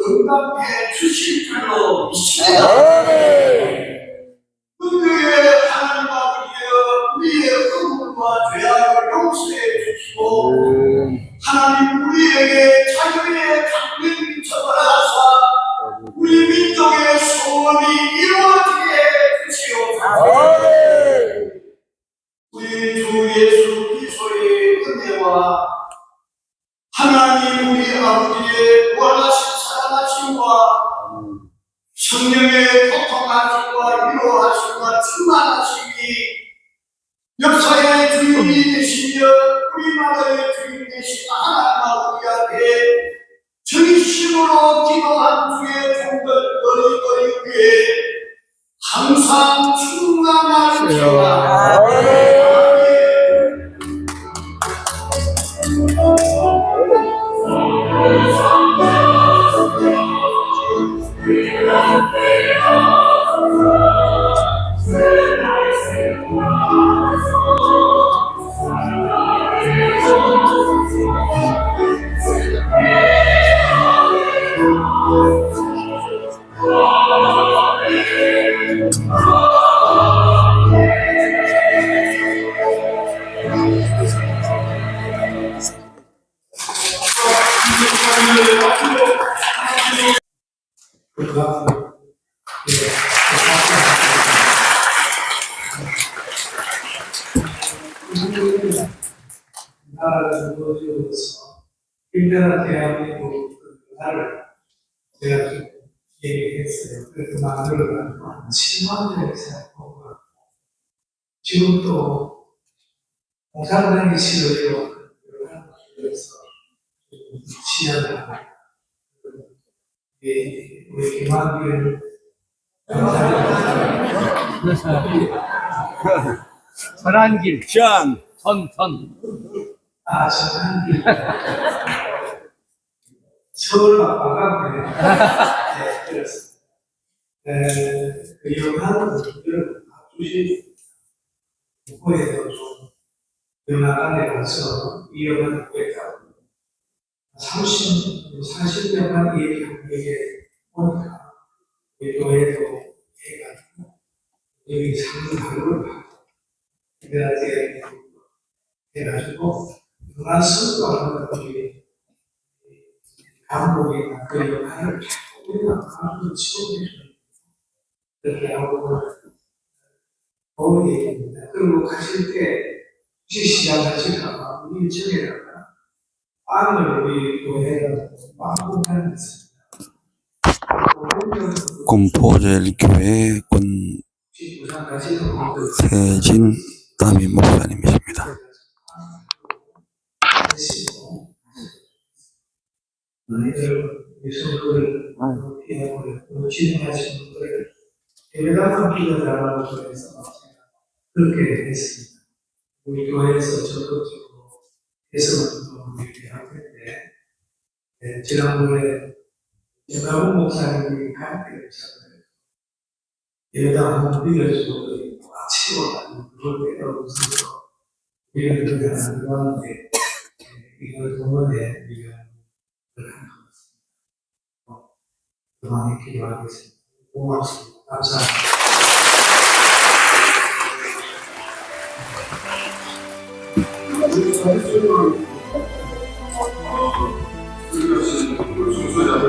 응답해 주실 줄로 믿습니다. 은혜의 하나님 아버지여, 우리의 허물과 죄악을 용서해 주시고 하나님 우리에게 자유의 강변 비춰하사 우리 민족의 소원이 이루어지게 주시옵소서. 우리 주 예수 그리스도의 은혜와 하나님 우리 아버지의 원하신 사랑하심과 성령의 교통하심과 위로하심과 충만하심이 역사의 주인이 되시며 우리 나라의 주인 되신 하나님 아버지 앞에 전심으로 기도한 주의 종들 너희들을 위해 항상 충만하시리라. 나라를 보여주어서 힘들어 대한민국 나라를 제가 좀 얘기했어요. 그래서 만들어가지고 7만 명이 생각하고 지금도 공산당이 싫어요. 여러 곳에서 치열을 하고 우리 김한길 전환길 전 전환길 서울 막방가네. 네, 그렇습니다. 그 영화는 분들은 주시 국고에서 좀 영화관에 가서 이 영화를 보겠다고 40년간 얘기에 보니까 교회도 해가지고 여기 상당을 하고 그래야지 해가지고 영화 선거하는 우리 감독이나 그 역할을 자꾸 우리가 가슴을 치워주는 그렇게 하고 도움이 됩니다. 그리고 가실 때 시장 가실까봐 우리 지역에다가 빵을 우리 교회에 빵 하는 있습니다. 군포제일교회 부산 가시는 분들 권세진 담임 목사님이십니다. 예수를 피하고 진행하시는 분들 예배당 기도 나라고 해서 그렇게 했습니다. 우리 교회에서 적극적으로 해석을 이렇게 할 텐데 지난번에 정가훈 목사님이 가르치를 잡아요. 예배당 한번 빌려주고 꽉 치워가지고 그걸 내려오면서 우리는 그렇게 하는 들어왔는데 이걸 동원해 우리가 그걸 하는 것 같습니다. 그만히 기도하겠습니다. 고맙습니다. 감사합니다. 우리가 지금 순서자들